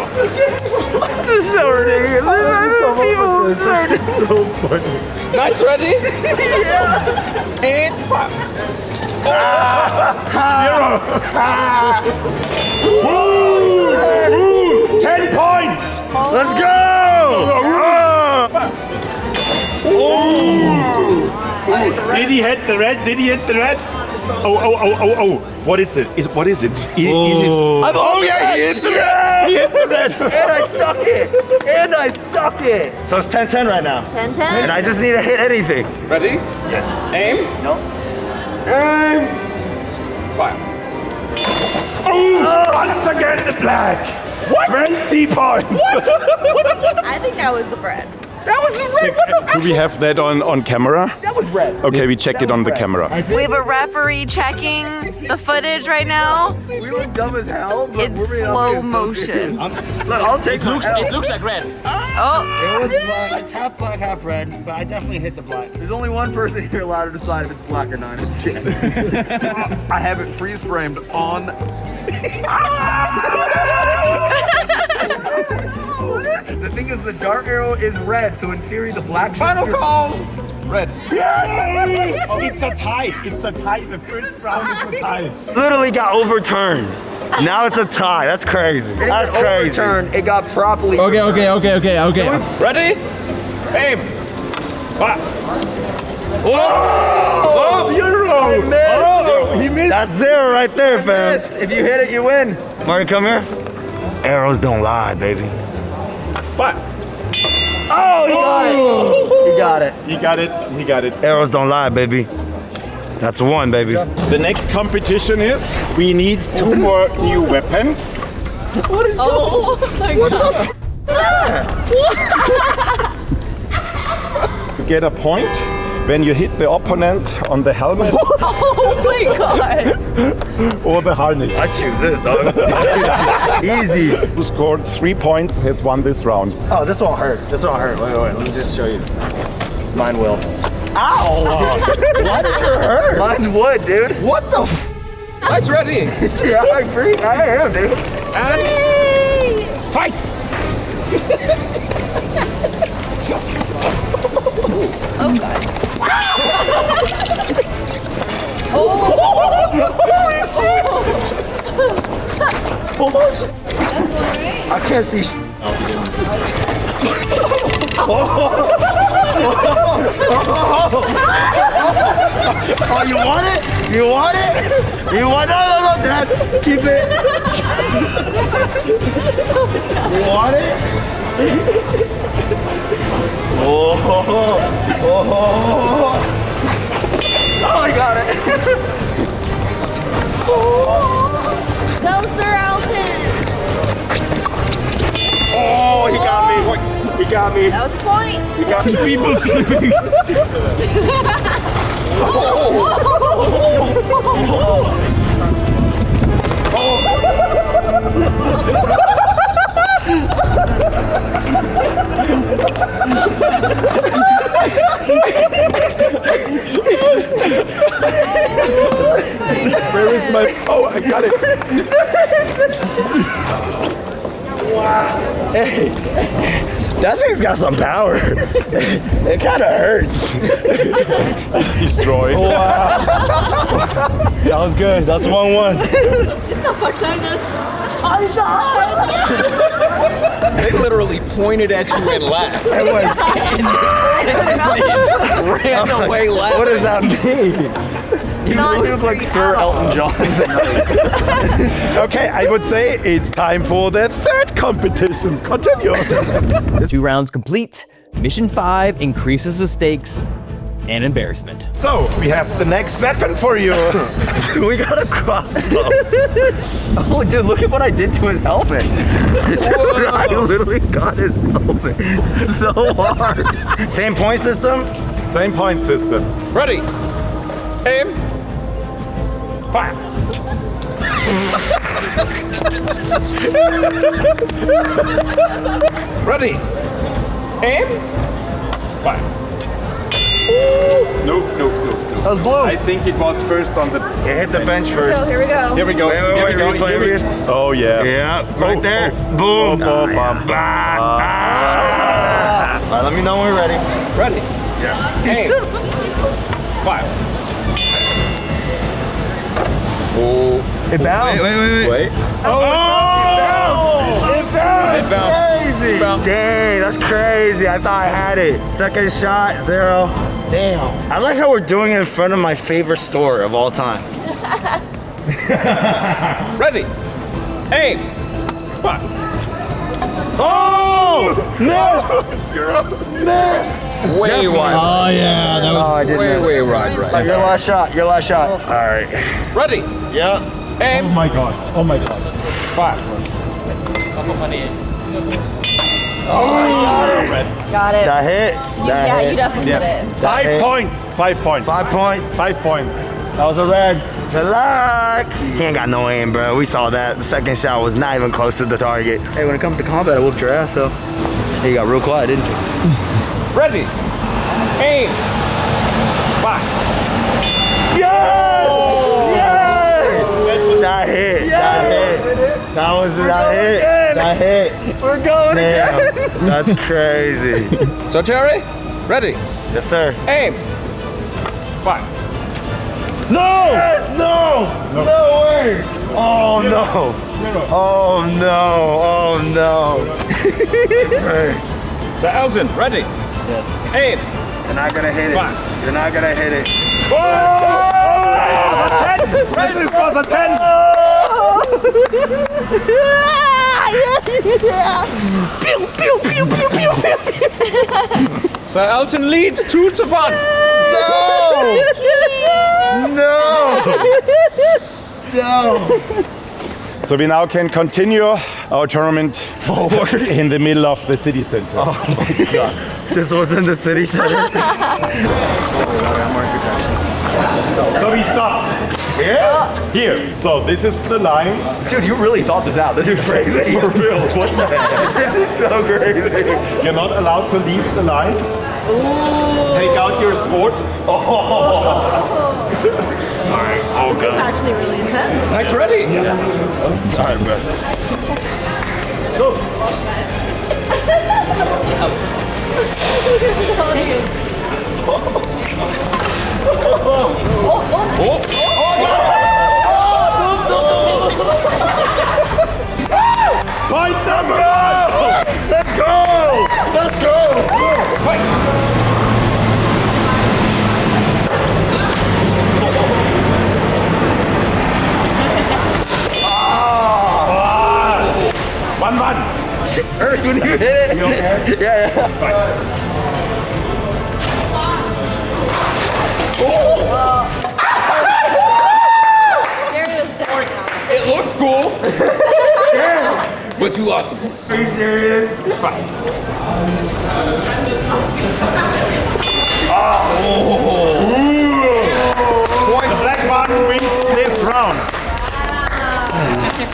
This is so ridiculous. This is so funny. Knights ready? Yeah. And... 0. 10 points. Let's go! Did he hit the red? Did he hit the red? Oh. What is it? What is it? It is... Oh yeah, he hit the red! He hit the red! And I stuck it! So it's 10-10 right now. 10-10. And I just need to hit anything. Ready? Yes. Aim? No. Aim! Fire. Oh! Once again the black! What? 20 points! What? I think that was the bread. That was the red. Do we have that on camera? That was red. Okay, we check it on the camera. We have a referee checking the footage right now. We look dumb as hell, but In slow motion. Look, I'll take It looks like red. Oh, It was black. It's half black, half red, but I definitely hit the black. There's only one person here allowed to decide if it's black or not. It's Chad. I have it freeze framed on. The thing is, the dart arrow is red, so in theory, the black. Final call. Red. Oh, it's a tie. It's a tie. The first round is a tie. Literally got overturned. Now it's a tie. That's crazy. That's crazy. It got properly. Okay. Ready? Aim. Whoa! 0! I missed. Oh, he missed. That's 0 right there, fam. If you hit it, you win. Martin, come here. Arrows don't lie, baby. What? Oh, he got it. He got it. Arrows don't lie, baby. That's a 1, baby. The next competition is we need 2 more new weapons. What is Oh my God. get a point when you hit the opponent on the helmet. Oh my god! Or the harness. I choose this, dog. Easy. Who scored 3 points has won this round. Oh, this won't hurt. This won't hurt. Wait. Let me just show you. Mine will. Ow! Why did your hurt? Mine would, dude. What the Lights ready. Yeah, I am, dude. And fight! Oh god. I can't see. Oh, you want it? You want it? You want it? No, Dad. Keep it. You want it? Oh, I got it. Go, Sir Alton! Oh, he got me. He got me. That was a point. He got me. People. Where is my... Oh, I got it. Wow. Hey, that thing's got some power. It kind of hurts. It's destroyed. Wow. That was good. That's 1-1. I'm done! They literally pointed at you and laughed. And ran away laughing. What does that mean? You look like Sir Elton John tonight. Okay, I would say it's time for the third competition. Continue. 2 rounds complete. Mission 5 increases the stakes and embarrassment. So, we have the next weapon for you. We got a crossbow. Oh, dude, look at what I did to his helmet. Dude, I literally got his helmet so hard. Same point system? Same point system. Ready. Aim. Fire. Ready. Aim. Fire. No. That was blue. I think it was first on the... It hit the bench first. Here we go. Here we go. Wait, Here we go. replay, Here we replay. go. Oh, yeah. Yeah, right there. Boom. All right, let me know when we're ready. Ready. Yes. Aim. Fire. Oh. It bounced. Wait. Oh! It bounced. It bounced. Crazy. Dang, that's crazy. I thought I had it. Second shot, 0. Damn. I like how we're doing it in front of my favorite store of all time. Ready. Aim. Fire. Oh! Missed! Missed! Way wide. Oh, yeah. That was Way wide. your last shot. Your last shot. All right. Ready. Yep. Aim. Oh, my gosh. Oh, my God. Fire. Got it. That hit. Yeah, you definitely hit it. 5 points. 5 points. 5 points. 5 points. That was a red. Good luck. He ain't got no aim, bro. We saw that. The second shot was not even close to the target. Hey, when it comes to combat, I whooped your ass, though. Hey, you got real quiet, didn't you? Ready. Aim. Fire. Yes! Yes! That hit. Yes! That hit. That was that hit. That hit. We're going Damn. again. That's crazy. So, Jerry. Ready. Yes, sir. Aim. Fire. No! No! No way! Oh no! Oh no! Oh no! So, Elton, ready. Yes. Aim. You're not gonna hit it. Fire. You're not gonna hit it. Oh! This was a 10. Pew pew pew pew pew pew. So, Elton leads 2-1. No! No! No! So we now can continue our tournament forward? In the middle of the city center. Oh my god. This was in the city center? So we stop. Here. So this is the line. Dude, you really thought this out. This is crazy. For real. What the heck? This is so crazy. You're not allowed to leave the line. Ooh. Take out your sword. Alright, oh This is god. actually really intense. Nice ready. Alright, bro. Go. Fight, let's go! Let's go! Let's go! Fight! One. Shit hurts when you hit it. You okay? Yeah. Gary was down now. It looked cool. But you lost the point. Are you serious? Fight. Point black one wins this round.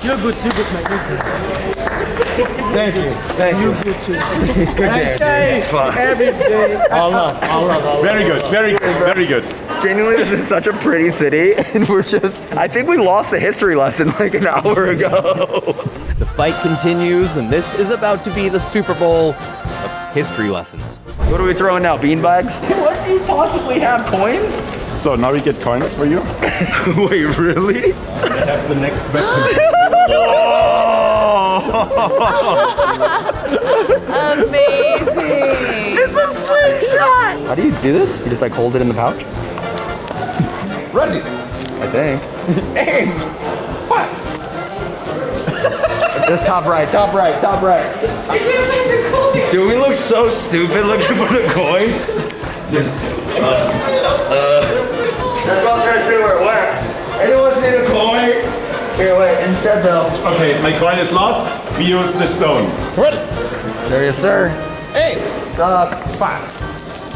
You're good, mate. You're good. Thank you. Thank you. Good too. Good I say every day. Allah. Very good. Very good. Genuinely, this is such a pretty city, and I think we lost the history lesson like an hour ago. The fight continues, and this is about to be the Super Bowl of history lessons. What are we throwing now? Beanbags? What do you possibly have? Coins? So now we get coins for you. Wait, really? I have the next weapon. Amazing. It's a slingshot! How do you do this? You just like hold it in the pouch? Ready. I think. Aim! What? Just top right. Do we look so stupid looking for the coins? Just, That's what I was trying to see where it went. Anyone see the coin? Here, wait, instead though. Okay, my coin is lost. We use the stone. Ready. Serious, sir? Hey. Stop.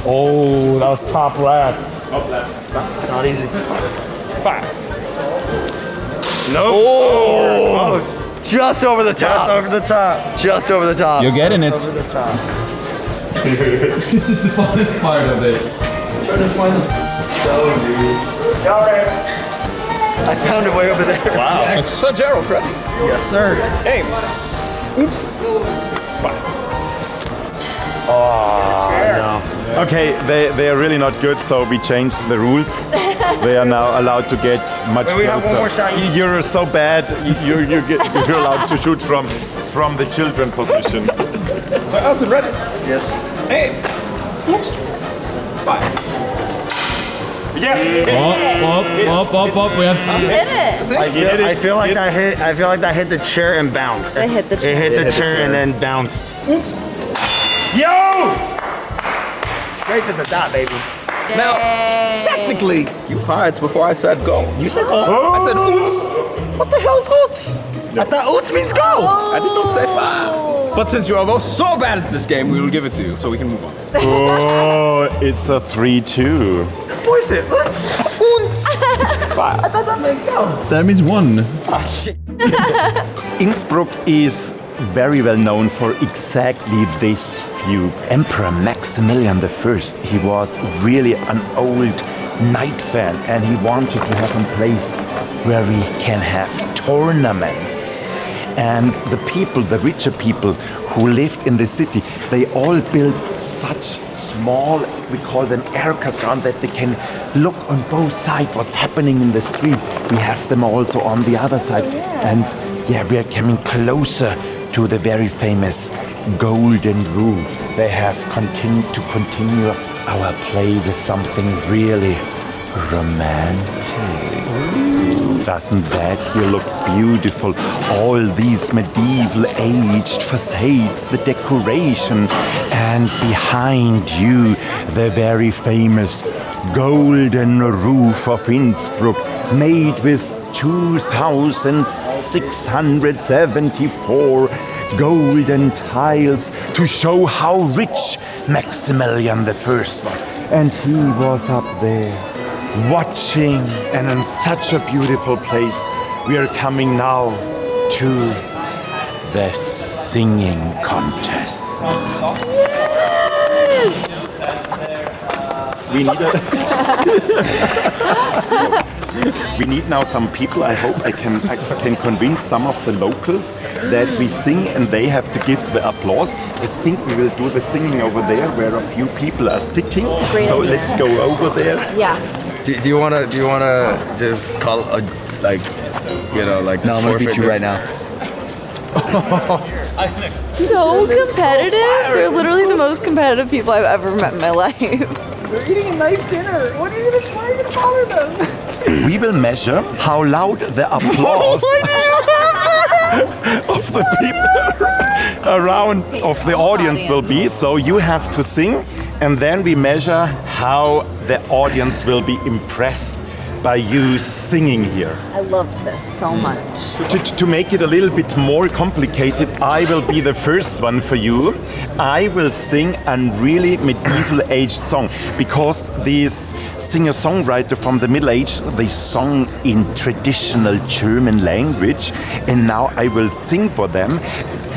Oh, that was top left. Top left. Not easy. Five. Nope. Oh, close. Just over the top. Just over the top. Just over the top. You're getting it. Over the top. This is the funnest part of this. Trying to find the stone, dude. Got it. I found it way over there. Wow. Sir Gerald, ready. Yes, sir. Aim. Oops. Oh, no. Okay, they are really not good, so we changed the rules. They are now allowed to get much Wait, we have one more shot. You're so bad. You're allowed to shoot from the children position. So Elton, ready. Yes. Aim. Oops. Five. Yeah. Up. We have You hit it. I feel like that hit the chair and bounced. It hit the chair. It hit the chair and then bounced. Yo! Straight to the dot, baby. Now, technically, you fired before I said go. You said go. I said oops. What the hell's oops? I thought oops means go. I did not say fire. But since you are both so bad at this game, we will give it to you so we can move on. Oh, it's a 3-2. Boy said oops. Oops. I thought that meant go. That means one. Oh shit. Innsbruck is very well known for exactly this view. Emperor Maximilian I, he was really an old knight fan, and he wanted to have a place where we can have tournaments. And the people, the richer people who lived in the city, they all built such small, we call them arcades, around that they can look on both sides what's happening in the street. We have them also on the other side. And yeah, we are coming closer to the very famous golden roof. They have continued to continue our play with something really romantic. Doesn't that here look beautiful? All these medieval aged facades, the decoration, and behind you, the very famous golden roof of Innsbruck, made with 2,674 golden tiles to show how rich Maximilian I was. And he was up there watching, and in such a beautiful place. We are coming now to the singing contest. We need we need now some people. I hope I can convince some of the locals that we sing and they have to give the applause. I think we will do the singing over there where a few people are sitting. So let's go over there. Yeah. Do you wanna just call like No, I'm gonna beat you right now. So competitive. They're literally the most competitive people I've ever met in my life. They're eating a nice dinner. Why are you gonna bother them? We will measure how loud the applause of the people around of the audience will be. So you have to sing, and then we measure how the audience will be impressed by you singing here. I love this so much. To make it a little bit more complicated, I will be the first one for you. I will sing a really medieval age song, because these singer-songwriter from the Middle Age, they sung in traditional German language, and now I will sing for them.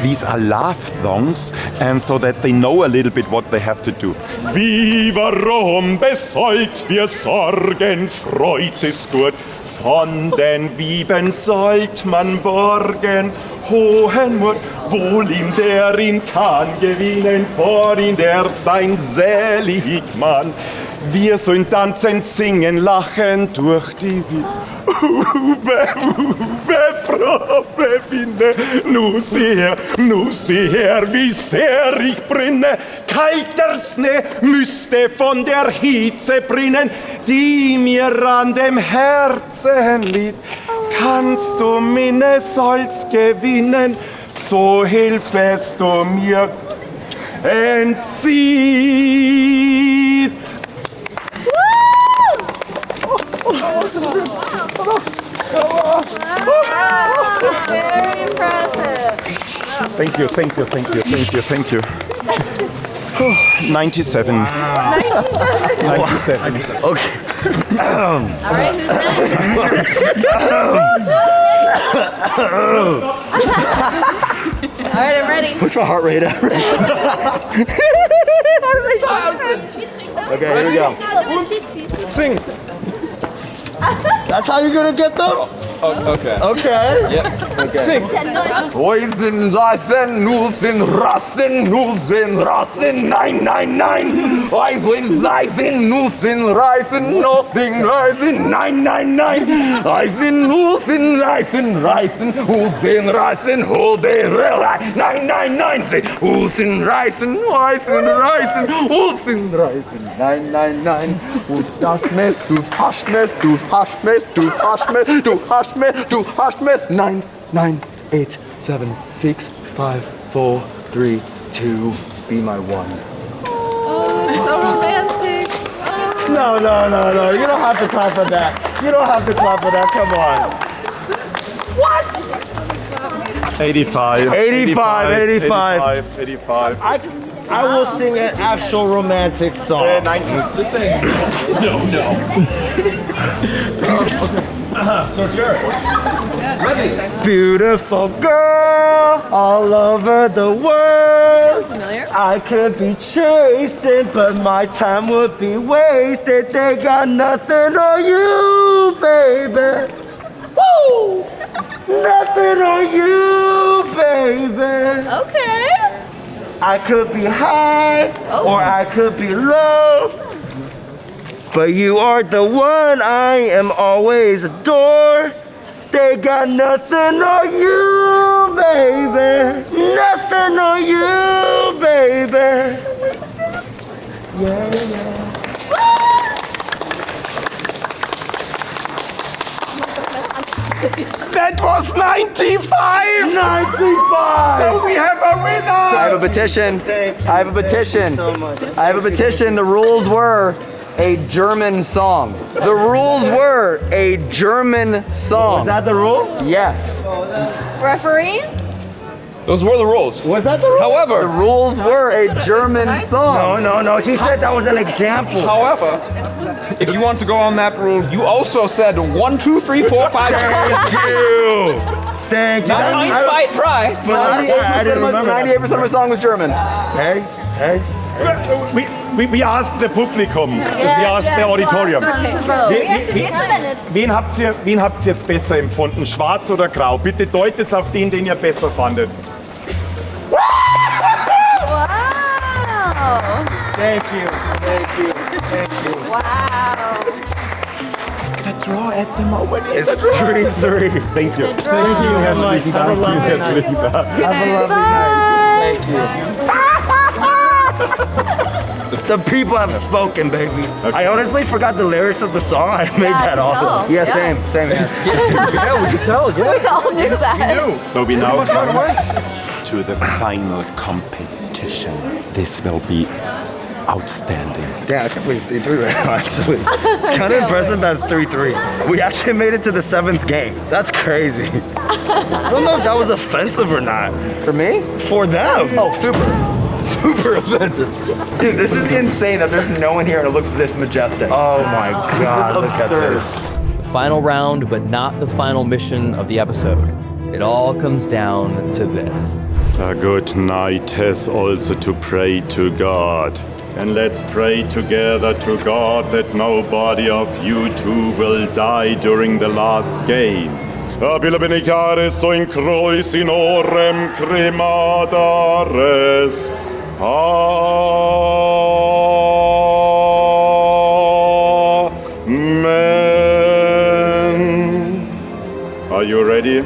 These are love songs, and so that they know a little bit what they have to do. Viva Rom, besäugt wir Sorgen, freut es gut. Von den Wieben sollt man borgen. Hohen Mut, wohl ihm, der ihn kann gewinnen, vor ihm derst ein selig Mann. Wir sollen tanzen, singen, lachen durch die Welt. Frau Bevinde, nu sieh her, wie sehr ich brenne. Kalter Schnee müsste von der Hitze brennen, die mir an dem Herzen liegt. Kannst du meine Salz gewinnen, so hilfest du mir entzieht. Very impressive. Thank you. 97. 97. Okay. All right, who's next? All right, I'm ready. What's my heart rate at? Okay, here we go. Sing. That's how you're gonna get them? Okay. Okay. Yeah. Okay. Sing. Poison, Leisen, Nusen, Rassen, nein. Eisen, Leisen, Nusen, Reisen, nothing, Reisen, nein. Eisen, Nusen, Leisen, Husen, Reisen, Hode, nein. Say, Husen, Reisen, Husen, Reisen, nein. Du hast Mes, 9, 8, 7, 6, 5, 4, 3, 2, be my one. So romantic. No. You don't have to clap for that. Come on. What? 85. 85. I will sing an actual romantic song. 90. Just sing. No. So it's yours. Ready. Beautiful girl all over the world. Sounds familiar. I could be chasing, but my time would be wasted. They got nothing on you, baby. Woo! Nothing on you, baby. Okay. I could be high or I could be low, but you are the one I am always adore. They got nothing on you, baby. Nothing on you, baby. Yeah. That was 95! 95! So we have a winner! I have a petition. I have a petition. I have a petition. The rules were a German song. The rules were a German song. Was that the rule? Yes. Referee? Those were the rules. Was that the rule? However, The rules were a German song. No. He said that was an example. however, if you want to go on that rule, you also said 1, 2, 3, 4, 5, 6, 7. Thank you. That means fight, try. But I didn't remember. 98% of the song was German. Hey. We asked the Publikum. We asked the Auditorium. Wen habt ihr jetzt besser empfunden? Schwarz oder grau? Bitte deutet auf den ihr besser fandet. Wow! Thank you. Wow. It's a draw at the moment. It's 3-3. Thank you. It's a draw. Thank you so much. Have a lovely night. Have a lovely night. Thank you. The people have spoken, baby. Okay. I honestly forgot the lyrics of the song. I made that all. Yeah, same here. Yeah, we could tell, yeah. We all knew that. So we now come to the final competition. This will be outstanding. Yeah, I can't believe it's 3-3 right now, actually. It's kind of impressive that it's 3-3. We actually made it to the 7th game. That's crazy. I don't know if that was offensive or not. For me? For them. Oh, super offensive. Dude, this is insane that there's no one here and it looks this majestic. Oh my God, look at this. The final round, but not the final mission of the episode. It all comes down to this. A good night has also to pray to God. And let's pray together to God that nobody of you two will die during the last game. Abilabenicare soin crois in orem cremadares. Amen. Are you ready?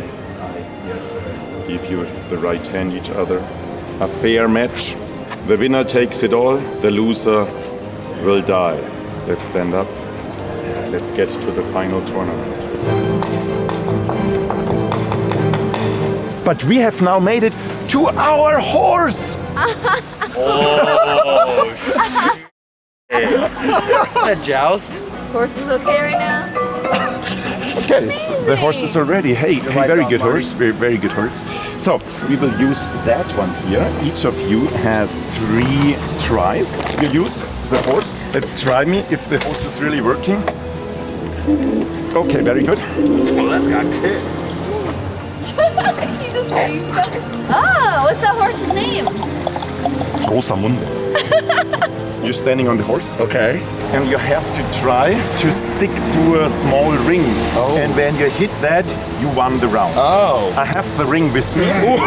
Yes, sir. Give you the right hand each other. A fair match. The winner takes it all. The loser will die. Let's stand up. Let's get to the final tournament. But we have now made it to our horse. A joust. Horse is okay right now? Okay, the horses are ready. Hey, very good horse, very good horse. So we will use that one here. Each of you has 3 tries. You use the horse. Let's try me if the horse is really working. Okay, very good. Oh, that's got kicked. He just leaves us. Oh, what's that horse's name? Rosamunde. You're standing on the horse. Okay. And you have to try to stick through a small ring. Oh. And when you hit that, you won the round. Oh. I have the ring with me. You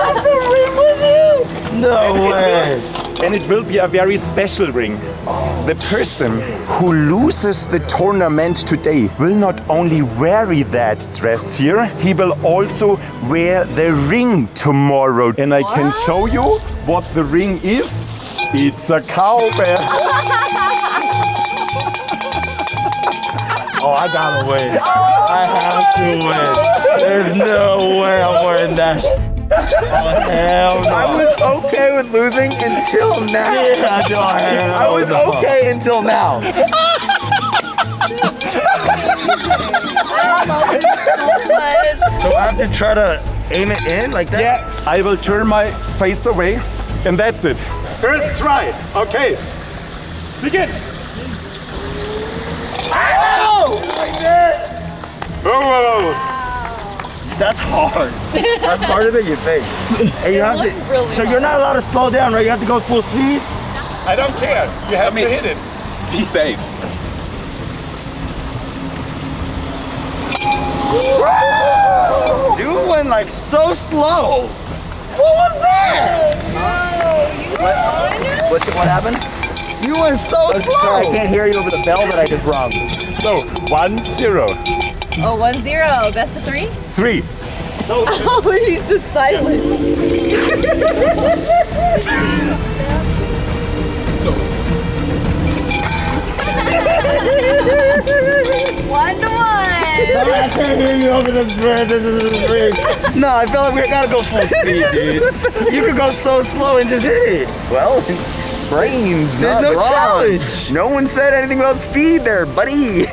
have the ring with you? No way. And it will be a very special ring. The person who loses the tournament today will not only wear that dress here, he will also wear the ring tomorrow. And I can show you what the ring is. It's a cowbell. Oh, I gotta win. I have to win. There's no way I'm wearing that shit. Oh, hell no. I was okay with losing until now. Yeah, no, I was okay until now. I love it so much. So I have to try to aim it in like that? Yeah, I will turn my face away, and that's it. First try. Okay. Begin. Ow! Oh! That's hard. That's harder than you think. And you have to, really so you're not allowed to slow down, right? You have to go full speed? I don't care. You have to hit it. Be safe. Dude went like so slow. What was that? Oh, What happened? You went so slow. Sorry, I can't hear you over the bell that I just rung. So, 1-0. Oh, 1-0. Best of 3? 3. Oh, he's just silent. 1-1. I can't hear you over this bridge. No, I feel like we gotta go full speed, dude. You could go so slow and just hit it. Well, brains. There's not no wrong. challenge. No one said anything about speed there, buddy.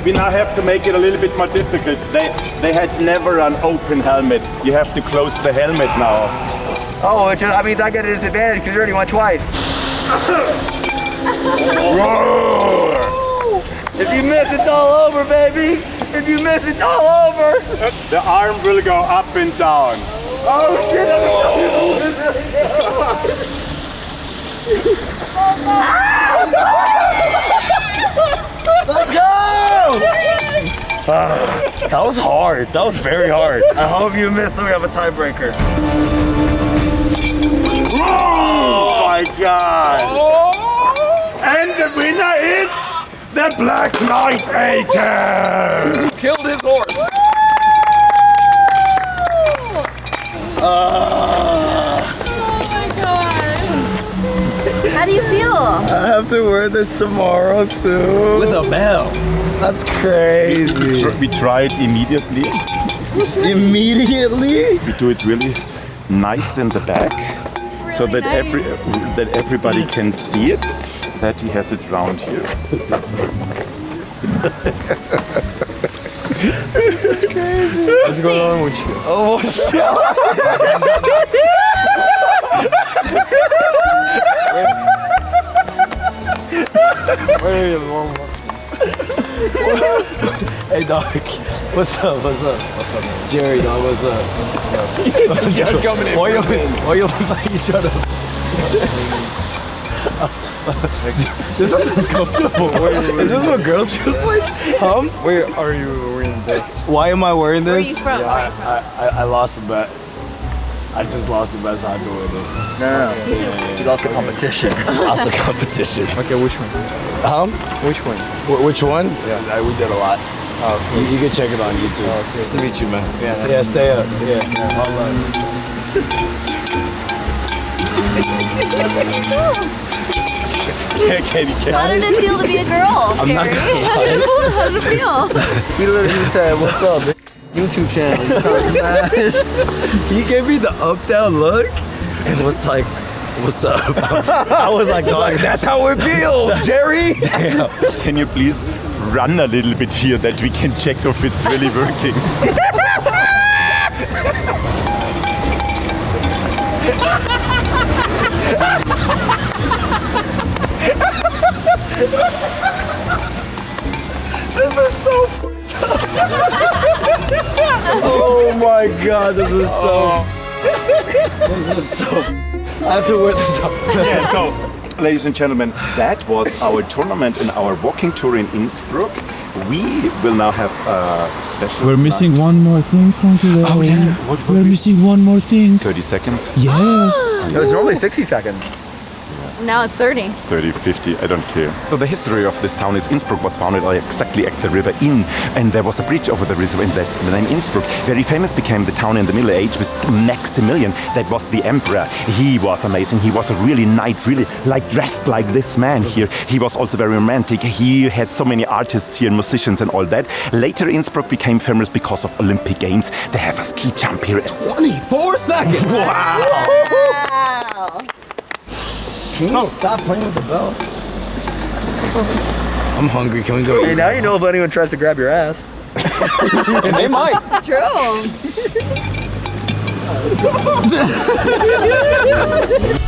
We now have to make it a little bit more difficult. They had never an open helmet. You have to close the helmet now. Oh, that means I get a disadvantage because you already won twice. If you miss, it's all over, baby. If you miss, it's all over. The arm will go up and down. Oh, shit. Let's go! That was hard. That was very hard. I hope you missed, so we have a tiebreaker. Oh my God! And the winner is the Black Knight Eater! Killed his horse. How do you feel? I have to wear this tomorrow too. With a bell. That's crazy. We try it immediately. Immediately? We do it really nice in the back, so that everybody can see it. That he has it round here. This is crazy. What's going on with you? Oh shit! Where are you? Hey dog, what's up? What's up? What's up, man? Jerry, dog, what's up? You're coming in. Why you look like each other? This is uncomfortable. Is this what girls feels like? Where are you wearing this? Why am I wearing this? Where are you from? I lost the bet. I just lost the bet, so I have to wear this. No. You lost the competition. Lost the competition. Okay, which one? Which one? Which one? Yeah, we did a lot. You can check it on YouTube. Nice to meet you, man. Yeah, stay up. Yeah. How did it feel to be a girl, Jerry? How did it feel? He literally said, "What's up, man? YouTube channel?" You trying to smash? He gave me the up-down look and was like, "What's up?" I was like, "Dog, That's how it feels, Jerry." Damn. Can you please run a little bit here that we can check if it's really working? This is so fucked up. Oh my God, this is so. This is so. I have to wear this up. Yeah, so, ladies and gentlemen, that was our tournament and our walking tour in Innsbruck. We will now have a special... We're missing one more thing from today. Oh yeah. We're missing one more thing. 30 seconds? Yes. No, it's normally 60 seconds. Now it's 30. 30, 50, I don't care. So the history of this town is Innsbruck was founded exactly at the river Inn, and there was a bridge over the river, and that's the name Innsbruck. Very famous became the town in the Middle Age with Maximilian. That was the emperor. He was amazing. He was a really knight, really like dressed like this man here. He was also very romantic. He had so many artists here and musicians and all that. Later Innsbruck became famous because of Olympic Games. They have a ski jump here. 24 seconds. Wow. Wow. Can you stop playing with the bell? I'm hungry. Can we go eat? Hey, now you know if anyone tries to grab your ass. And they might. True.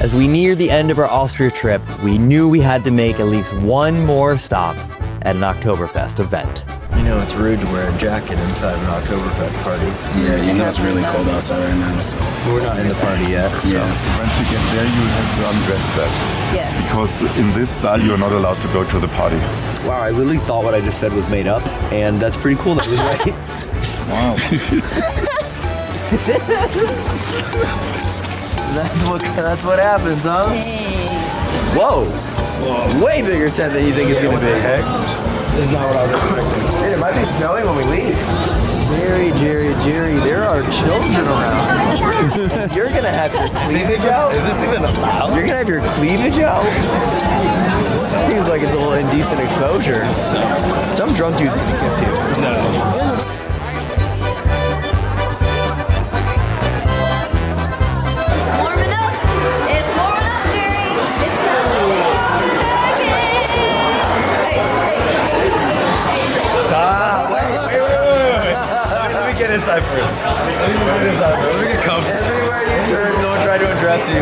As we near the end of our Austria trip, we knew we had to make at least one more stop at an Oktoberfest event. You know, it's rude to wear a jacket inside an Oktoberfest party. Yeah, you know it's really cold outside right now, so. We're not in the party yet. Yeah. Once you get there, you have to undress that. Yes. Because in this style, you're not allowed to go to the party. Wow, I literally thought what I just said was made up, and that's pretty cool that it was right. Wow. That's what happens, huh? Hey. Whoa. Way bigger tent than you think it's gonna be. This is not what I was expecting. Dude, it might be snowing when we leave. Jerry, there are children around. And you're gonna have your cleavage out? Is this even allowed? You're gonna have your cleavage out? This seems like it's a little indecent exposure. Some drunk dudes can do. No. after you.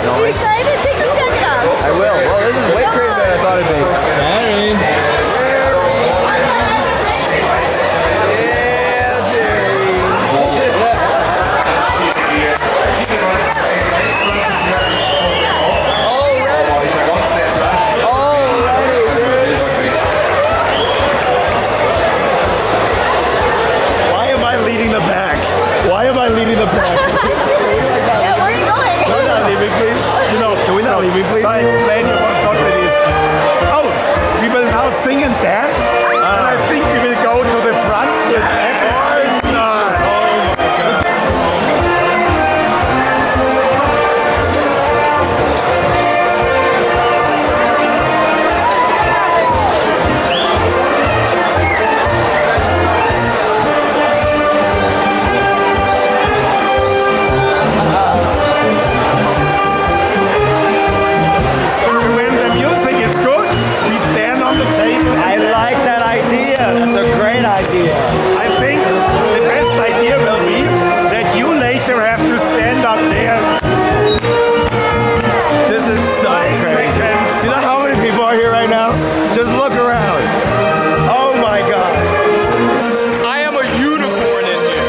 Are you excited? Take this jacket off. I will. Well, this is way crazier than I thought it'd be. Why am I leading the pack? Yeah, where are you going? Can we not leave me, please? You know, can we not leave me, please? So I explain to you what it is. Oh, we will now sing and dance, and I think we will go to the front. So it's not. That's a great idea. I think the best idea will be that you later have to stand up there. This is so crazy. You know how many people are here right now? Just look around. Oh my God. I am a unicorn in here.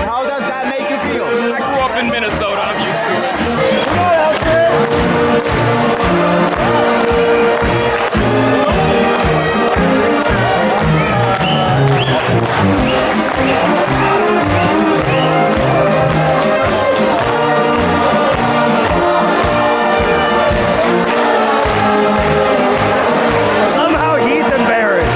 How does that make you feel? I grew up in Minnesota. I'm used to it. Come on, somehow he's embarrassed.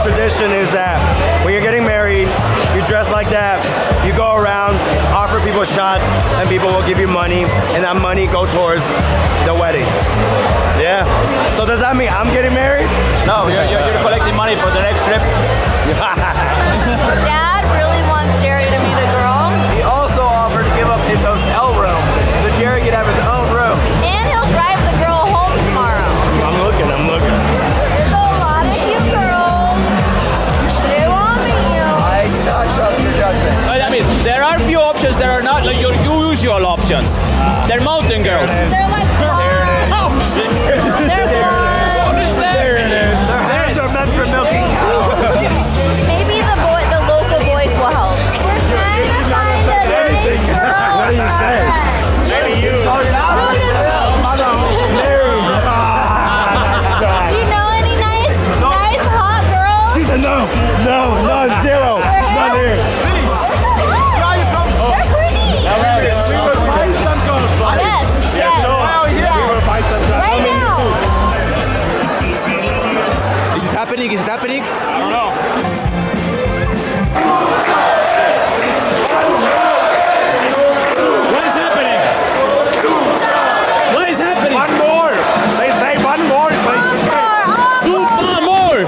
Tradition is that when you're getting married, you dress like that, you go around, offer people shots, and people will give you money, and that money go towards the wedding. Yeah? So does that mean I'm getting married? No, you're collecting money for the next trip. Dad really wants Jerry to meet a girl. He also offered to give up his hotel room so Jerry could have his own room. And he'll drive the girl home tomorrow. I'm looking. There's a lot of cute girls. They want me. I do not trust your judgment. I mean, there are few options that are not like your usual options. They're mountain girls. They're like blonde. They're blonde. There it is. Their hands are meant for milking cows. Maybe the local boys will help. We're trying to find a nice girl. What do you say? Maybe you. Do you know any nice hot girls? She said no, zero. Not here. They're pretty. We will find some girls. Yes. We will find some girls. Right now. Is it happening? I don't know. What is happening? What is happening? One more. They say one more. Super more.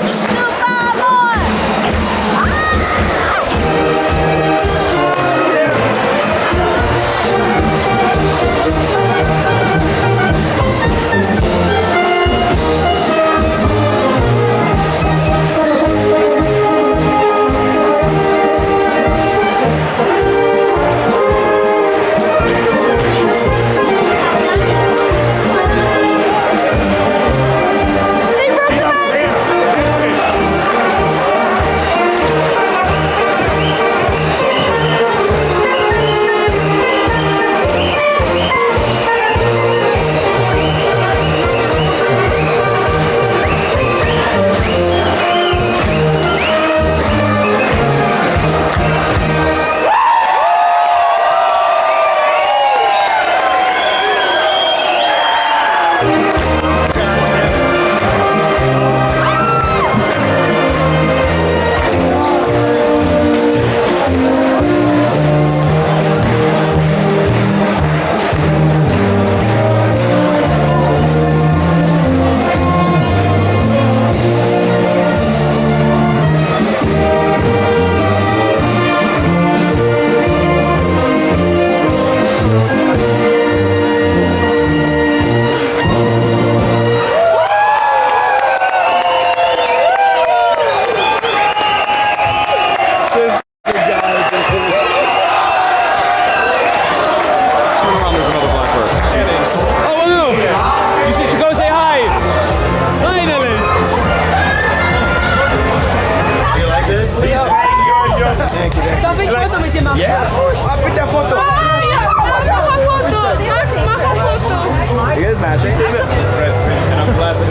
And I'm glad that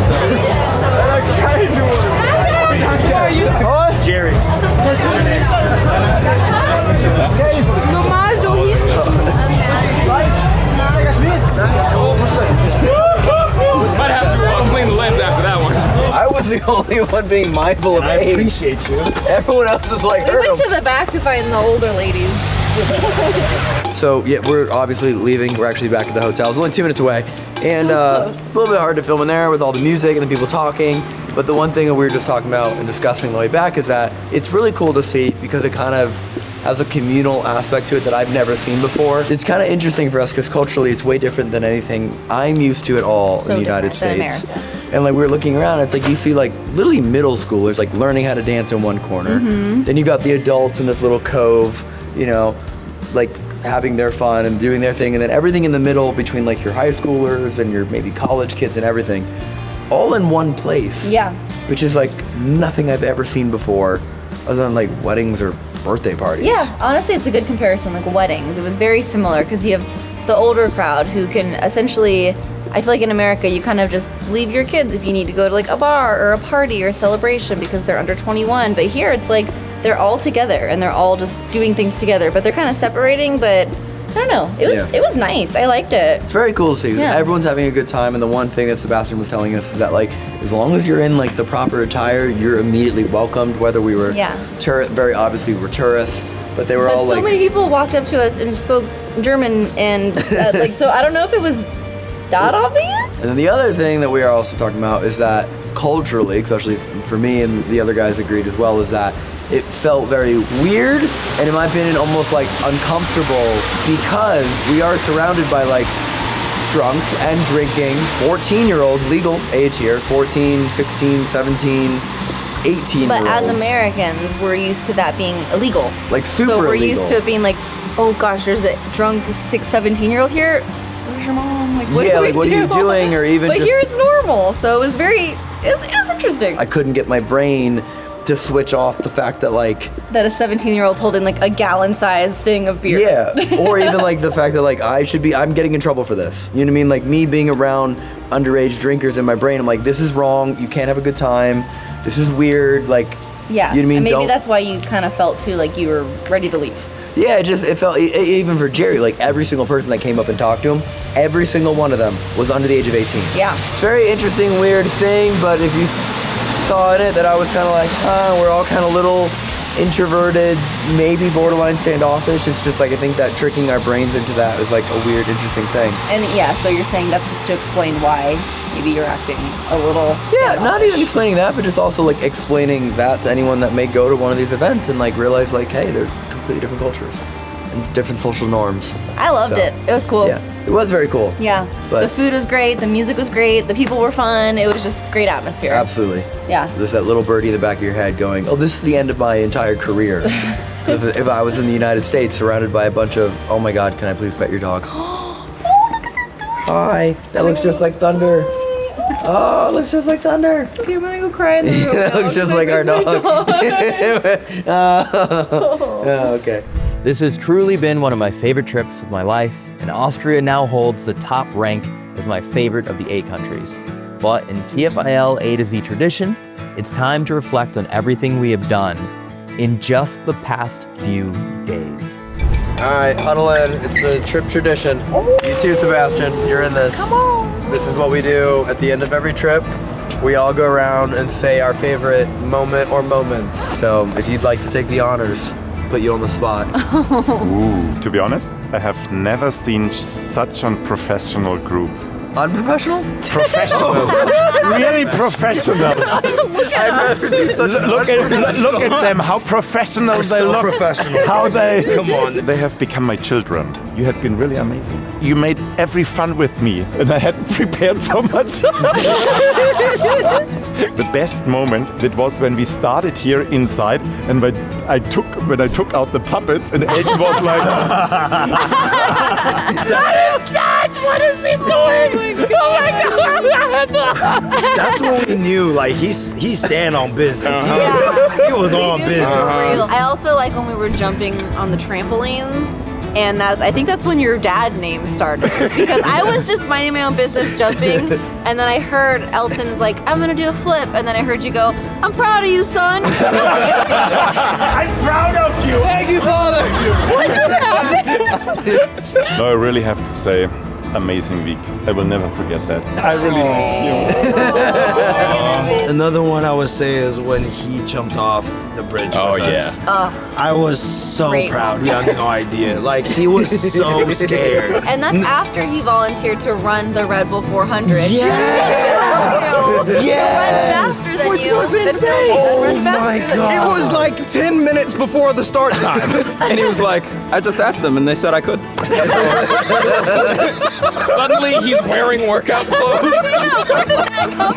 Jerry. Normal, so might have to clean the lens after that one. I was the only one being mindful of age. I appreciate you. Everyone else was like, we went to the back to find the older ladies. So yeah, we're obviously leaving. We're actually back at the hotel. It's only 2 minutes away, and it's a little bit hard to film in there with all the music and the people talking. But the one thing that we were just talking about and discussing on the way back is that it's really cool to see because it kind of has a communal aspect to it that I've never seen before. It's kind of interesting for us because culturally it's way different than anything I'm used to at all in the United States. And like we were looking around, it's like you see like literally middle schoolers like learning how to dance in one corner. Then you got the adults in this little cove, you know, like having their fun and doing their thing, and then everything in the middle between like your high schoolers and your maybe college kids and everything, all in one place. Yeah. Which is like nothing I've ever seen before, other than like weddings or birthday parties. Yeah, honestly, it's a good comparison, like weddings. It was very similar because you have the older crowd who can essentially, I feel like in America, you kind of just leave your kids if you need to go to like a bar or a party or a celebration because they're under 21. But here it's like they're all together and they're all just doing things together, but they're kind of separating, but I don't know. It was nice. I liked it. It's very cool to see. Yeah. Everyone's having a good time, and the one thing that Sebastian was telling us is that like as long as you're in like the proper attire, you're immediately welcomed. Whether we were very obviously we were tourists, but they were all so like many people walked up to us and spoke German and like so I don't know if it was that obvious. And then the other thing that we are also talking about is that culturally, especially for me and the other guys agreed as well, is that it felt very weird and in my opinion almost like uncomfortable because we are surrounded by like drunk and drinking 14-year-olds, legal age here, 14, 16, 17, 18-year-olds. But as Americans, we're used to that being illegal. Like super So we're illegal. used to it being like, oh gosh, there's a drunk 17-year-old here. Where's your mom? Like, what Yeah, do we like, what are you do? doing? Or even But just- here it's normal, so it was interesting. I couldn't get my brain to switch off the fact that like That a 17-year-old's holding like a gallon-sized thing of beer. yeah, or even like the fact that like I'm getting in trouble for this. You know what I mean? Like me being around underage drinkers in my brain, I'm like, this is wrong. You can't have a good time. This is weird. Like, Yeah, you know what I mean? and maybe Don't- that's why you kind of felt too like you were ready to leave. Yeah, it felt even for Jerry, like every single person that came up and talked to him, every single one of them was under the age of 18. Yeah. It's a very interesting, weird thing, but if you saw in it that I was kind of like, we're all kind of little introverted, maybe borderline standoffish. It's just like, I think that tricking our brains into that is like a weird, interesting thing. And yeah, so you're saying that's just to explain why maybe you're acting a little... Yeah, not even explaining that, but just also like explaining that to anyone that may go to one of these events and like realize like, hey, they're completely different cultures and different social norms. I loved it. It was cool. Yeah, it was very cool. Yeah. But- the food was great. The music was great. The people were fun. It was just great atmosphere. Absolutely. Yeah. There's that little birdie in the back of your head going, oh, this is the end of my entire career. if I was in the United States surrounded by a bunch of, oh my God, can I please pet your dog? Oh, look at this dog. Hi, that looks just like Thunder. Oh, it looks just like Thunder. Okay, I'm gonna go cry in the room. That looks just like our dog. Oh, okay. This has truly been one of my favorite trips of my life, and Austria now holds the top rank as my favorite of the 8 countries. But in TFIL A to Z tradition, it's time to reflect on everything we have done in just the past few days. All right, huddle in. It's a trip tradition. You too, Sebastian. You're in this. Come on. This is what we do at the end of every trip. We all go around and say our favorite moment or moments. So if you'd like to take the honors, put you on the spot. To be honest, I have never seen such a professional group. Unprofessional? Professional. Really professional. I've never seen such a Look at them, how professional they so look. professional. How they... Come on. They have become my children. You have been really amazing. You made every fun with me, and I hadn't prepared so much. The best moment, that was when we started here inside, and when I took out the puppets, and Aiden was like... What is that? What is he doing? Oh my God! That's when we knew, like, he's staying on business. He was on business. I also like when we were jumping on the trampolines. And I think that's when your dad name started. Because I was just minding my own business, jumping, and then I heard Elton's like, I'm gonna do a flip, and then I heard you go, I'm proud of you, son. I'm proud of you. Thank you, Father. What just happened? No, I really have to say, amazing week. I will never forget that. I really miss you. Another one I would say is when he jumped off the bridge with us. I was so Great proud. moment. You have no idea. Like, he was so scared. And that's after he volunteered to run the Red Bull 400. Yes! Run faster than Which you. was Then insane. run faster than you. It was like 10 minutes before the start time. And he was like, I just asked them and they said I could. Suddenly he's wearing workout clothes.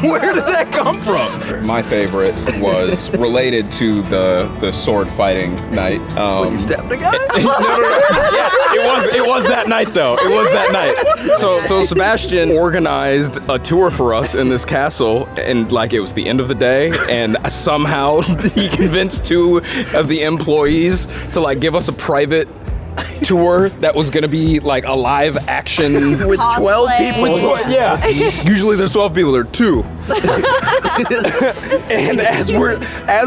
Where did that come from? My favorite was related to the sword fighting night. When you stabbed a guy? Yeah, It was that night though. It was that night. So Sebastian organized a tour for us in this castle, and like it was the end of the day, and somehow he convinced 2 of the employees to like give us a private tour that was gonna be like a live action with 12 people. Yeah. Usually there's 12 people, there are 2. And as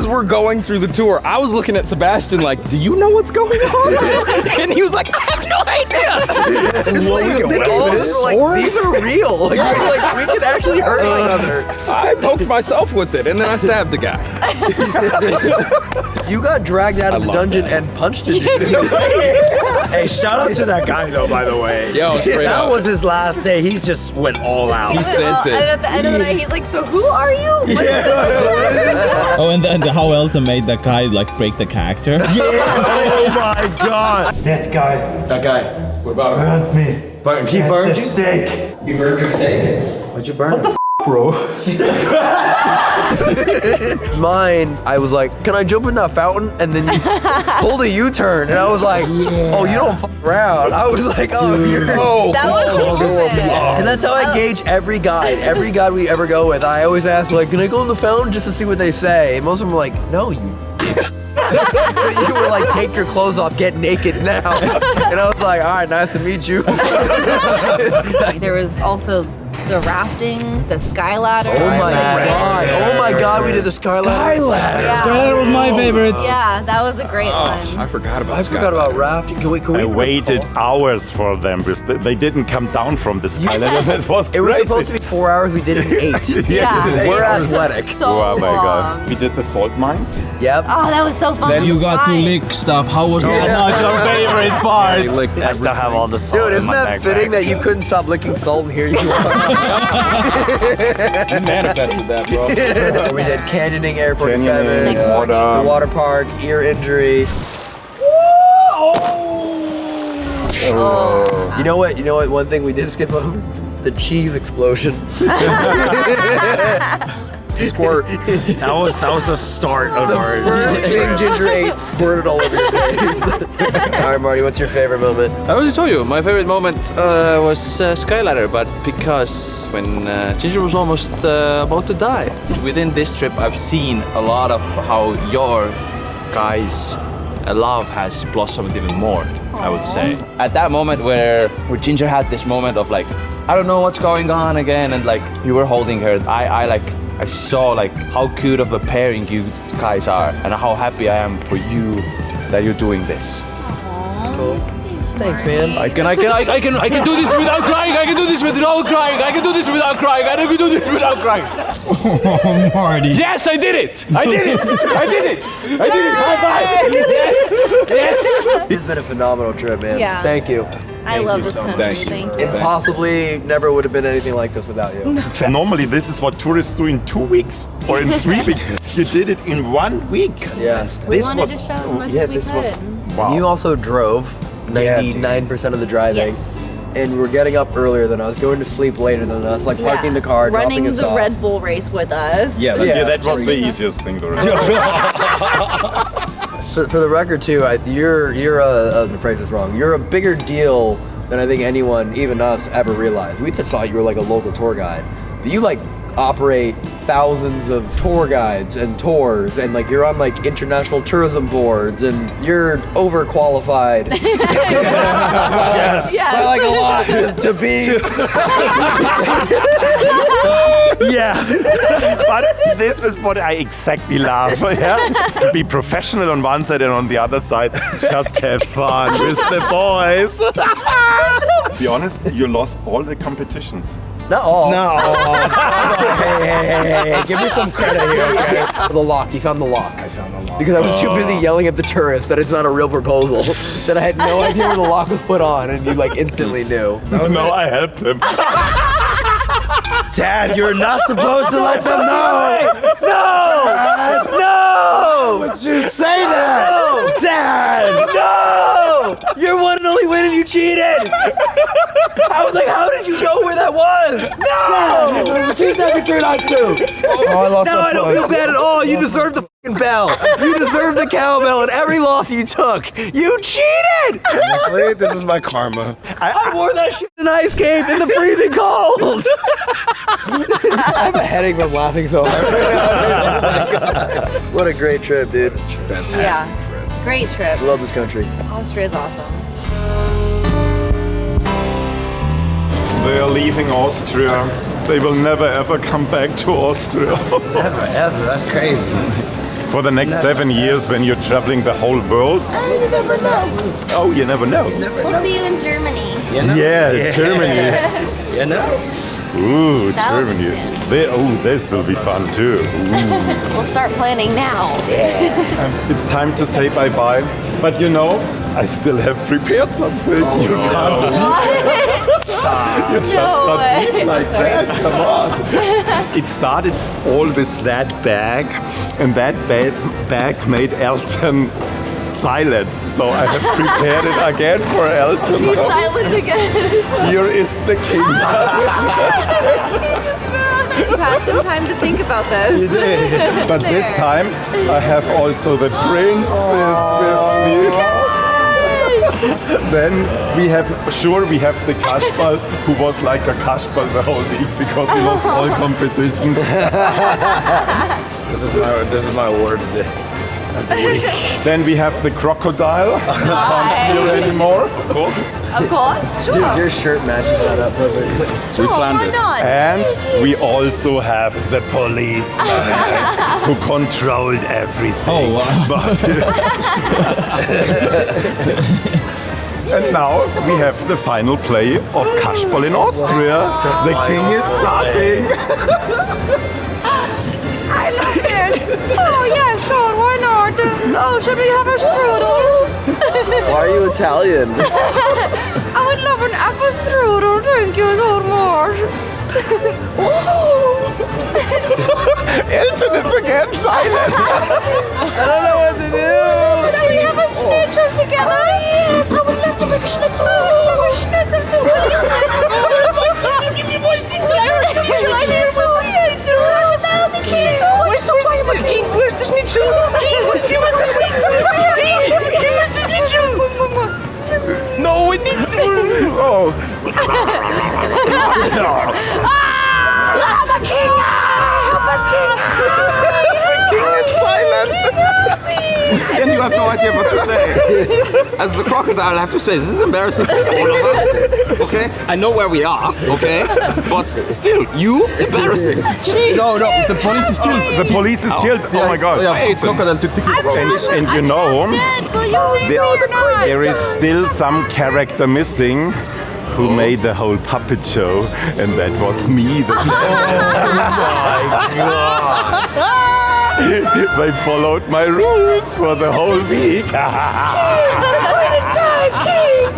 we're going through the tour, I was looking at Sebastian like, do you know what's going on? And he was like, I have no idea. It's like, these are real. Like we can actually hurt one another. I poked myself with it, and then I stabbed the guy. You got dragged out of the dungeon and punched a dude. Hey, shout out to that guy though, by the way. Yo, straight that up. was his last day. He just went all out. He sent And it. at the end of the night, he's like, so who are you? What is Oh, and then how Elton made that guy like break the character. Yeah. Oh my god. That guy. That guy. What about burned me? He burned the you? steak. You burned your steak? What'd you burn? What the bro? Mine, I was like, can I jump in that fountain? And then you pulled a U-turn, and I was like, oh, you don't fuck around. I was like, oh, you're... That was the moment. And that's how I gauge every guide. Every guide we ever go with, I always ask, like, can I go in the fountain just to see what they say? And most of them are like, no, you bitch. You were like, take your clothes off, get naked now. And I was like, all right, nice to meet you. There was also the rafting, the sky ladder. Oh my god! Oh my god! We did the sky ladder. Yeah. That was my favorite. Yeah, that was a great one. I forgot about I forgot about rafting. Can we I waited hours for them because they didn't come down from the sky ladder. It was It was crazy. supposed to be 4 hours. We did it in 8. Yeah. We're It took athletic. so Oh my long. god. We did the salt mines. Yep. Oh, that was so fun. Then you got to lick stuff. How was that not your favorite part? I still have all the salt Dude, in isn't my that backpack. fitting that you couldn't stop licking salt and here you are? You manifested that, bro. We did canyoning, Air 47, Canyoning, Next water. the water park, ear injury. Oh. You know what? One thing we did skip over? The cheese explosion. Squirt. That was the start of our First thing Ginger ate squirted all over your face. All right, Marty, what's your favorite moment? I already told you, my favorite moment was Skyladder, but because when Ginger was almost about to die. Within this trip, I've seen a lot of how your guys' love has blossomed even more, I would say. At that moment where Ginger had this moment of like, I don't know what's going on again, and like you were holding her, I saw like how good of a pairing you guys are, and how happy I am for you that you're doing this. That's cool. Thanks, man. I can do this without crying. I can do this without crying. I can do this without crying. I can do this without crying. Oh, Marty. Yes, I did it. I did it. I did it. I did it. High five. Yes. Yes. It's been a phenomenal trip, man. Yeah. Thank you. I love this country. Thank you. Possibly never would have been anything like this without you. Normally, this is what tourists do in 2 weeks or in 3 weeks. You did it in 1 week. Yeah. We wanted to show as much as we could. Wow. You also drove 99% of the driving. Yes. And we're getting up earlier than us, going to sleep later than us, like parking the car, running dropping us the off. Red Bull race with us. Yeah, that was the easiest thing to remember. So for the record, too, you're the phrase is wrong. You're a bigger deal than I think anyone, even us, ever realized. We just thought you were like a local tour guide, but you like operate thousands of tour guides and tours, and like you're on like international tourism boards, and you're overqualified. Yes. By like a lot to be. Yeah, but this is what I exactly love. Yeah? To be professional on one side and on the other side, just have fun with the boys. Be honest, you lost all the competitions. Not all. No. Hey, give me some credit here, okay? The lock. You found the lock. I found the lock. Because I was too busy yelling at the tourists that it's not a real proposal, that I had no idea where the lock was put on, and you like instantly knew. No, I helped him. Dad, you're not supposed to let them know. No! No! Would you say that? No! Dad! No! Your one and only win and you cheated! I was like, how did you know where that was? No! Keep that between us two. Oh, I lost Now my I don't point. feel bad at all. You deserve the fucking bell. You deserve the cowbell and every loss you took. You cheated! Honestly, this is my karma. I wore that shit in ice cave in the freezing cold. I have a headache from laughing so hard. Oh my God. What a great trip, dude. Fantastic Yeah. trip. Great trip. I love this country. Austria is awesome. They are leaving Austria. They will never ever come back to Austria. Never, ever. That's crazy. For the next 7 years when you're traveling the whole world. You never know. Oh, you never know. We'll see you in Germany. You know? Yeah, Germany. You know? Ooh, That will be Germany. soon. This will be fun too. Ooh. We'll start planning now. It's time to say bye-bye. But you know, I still have prepared something. You can't. You just No can't way. leave like that. Come on. It started all with that bag, and that bag made Elton silent. So I have prepared it again for Elton. He's silent again. Here is the king. You had some time to think about this. But this time I have also the princess with me. Then we have the Kasperl, who was like a Kasperl the whole week because he lost all competitions. This is my word of the week. Then we have the crocodile. He can't feel anymore. Of course. Of course, sure. Dude, your shirt matches that up perfectly. Sure, why not? And we also have the policeman who controlled everything. Oh, wow. And now we have the final play of Kasperl in Austria. The king is starting. I love it. Oh, yeah, sure, why not? Oh, should we have a strudel? Why are you Italian? I would love an apple strudel. Thank you so much. Elton is again silent. I don't know what to do. Shall we have a schnitzel together? Yes, I would love to make a schnitzel. I would love a schnitzel too. Give me more schnitzel. I heard schnitzel. I heard schnitzel. Where's the king? Where's the schnitzel? Give us the schnitzel. Give us the schnitzel. No, it needs to. Oh. I'm a king. Help us, king. The king is silent. Then you have no idea what to say. As the crocodile, I have to say, this is embarrassing for all of us. Okay? I know where we are, okay? But still, you embarrassing. Jeez. No, the police is killed. The police is killed. Oh my God. Hey, it's crocodile took the And you know, there is still some character missing who made the whole puppet show, and that was me. Oh my God. They followed my rules for the whole week. The queen is dead, king.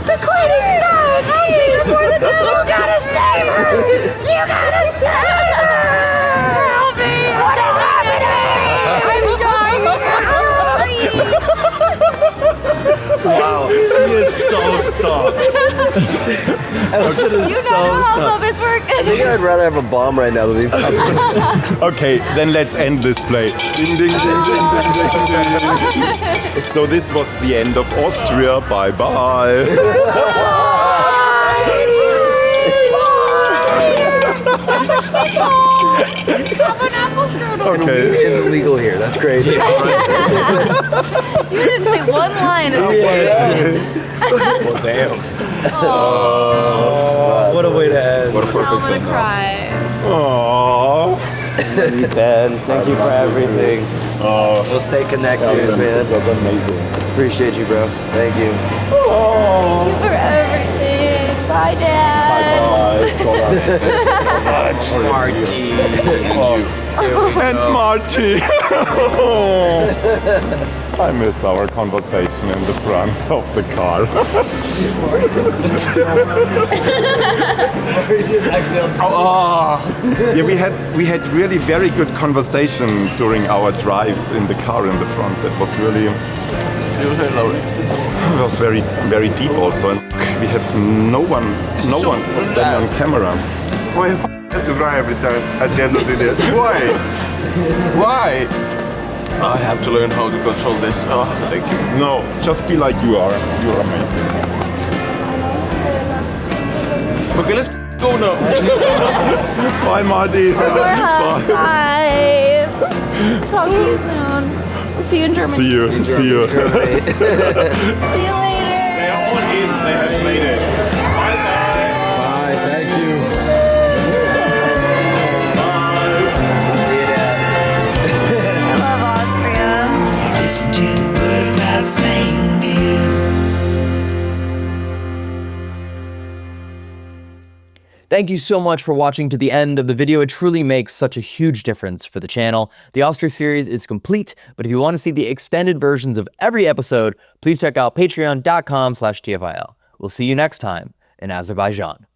The queen is dead, king. You gotta save her. You gotta save her. Help me. What is happening? I'm dying. Wow, he is so stumped. Elton is so stumped. Puppets work. I think I'd rather have a bomb right now than these puppets. Okay, then let's end this play. Ding, ding, ding, ding, ding, ding, ding. So this was the end of Austria. Bye bye. Bye. Okay. Weed is illegal here. That's crazy. You didn't say one line. Well, damn. What a way to end. What a perfect I'm gonna send-off. cry. Aww. Ben, thank you for everything. We'll stay connected, man. That was amazing. Appreciate you, bro. Thank you. Thank you for everything. Bye, Dad. And Marty. I miss our conversation in the front of the car. Yeah, we had really very good conversation during our drives in the car in the front. That was really. It was very very deep also, and we have no one of them on camera. Why do you have to cry every time at the end of the day? Why? Why? I have to learn how to control this. Oh, thank you. No, just be like you are. You're amazing. Okay, let's go now. Bye, Marty. Bye. Talk to you soon. We'll see you in Germany. See you. See you later. They are all in. They have made it. Bye, thank you. I love Austria. Listen to the words I sing to you. Thank you so much for watching to the end of the video. It truly makes such a huge difference for the channel. The Austria series is complete, but if you want to see the extended versions of every episode, please check out patreon.com/TFIL. We'll see you next time in Azerbaijan.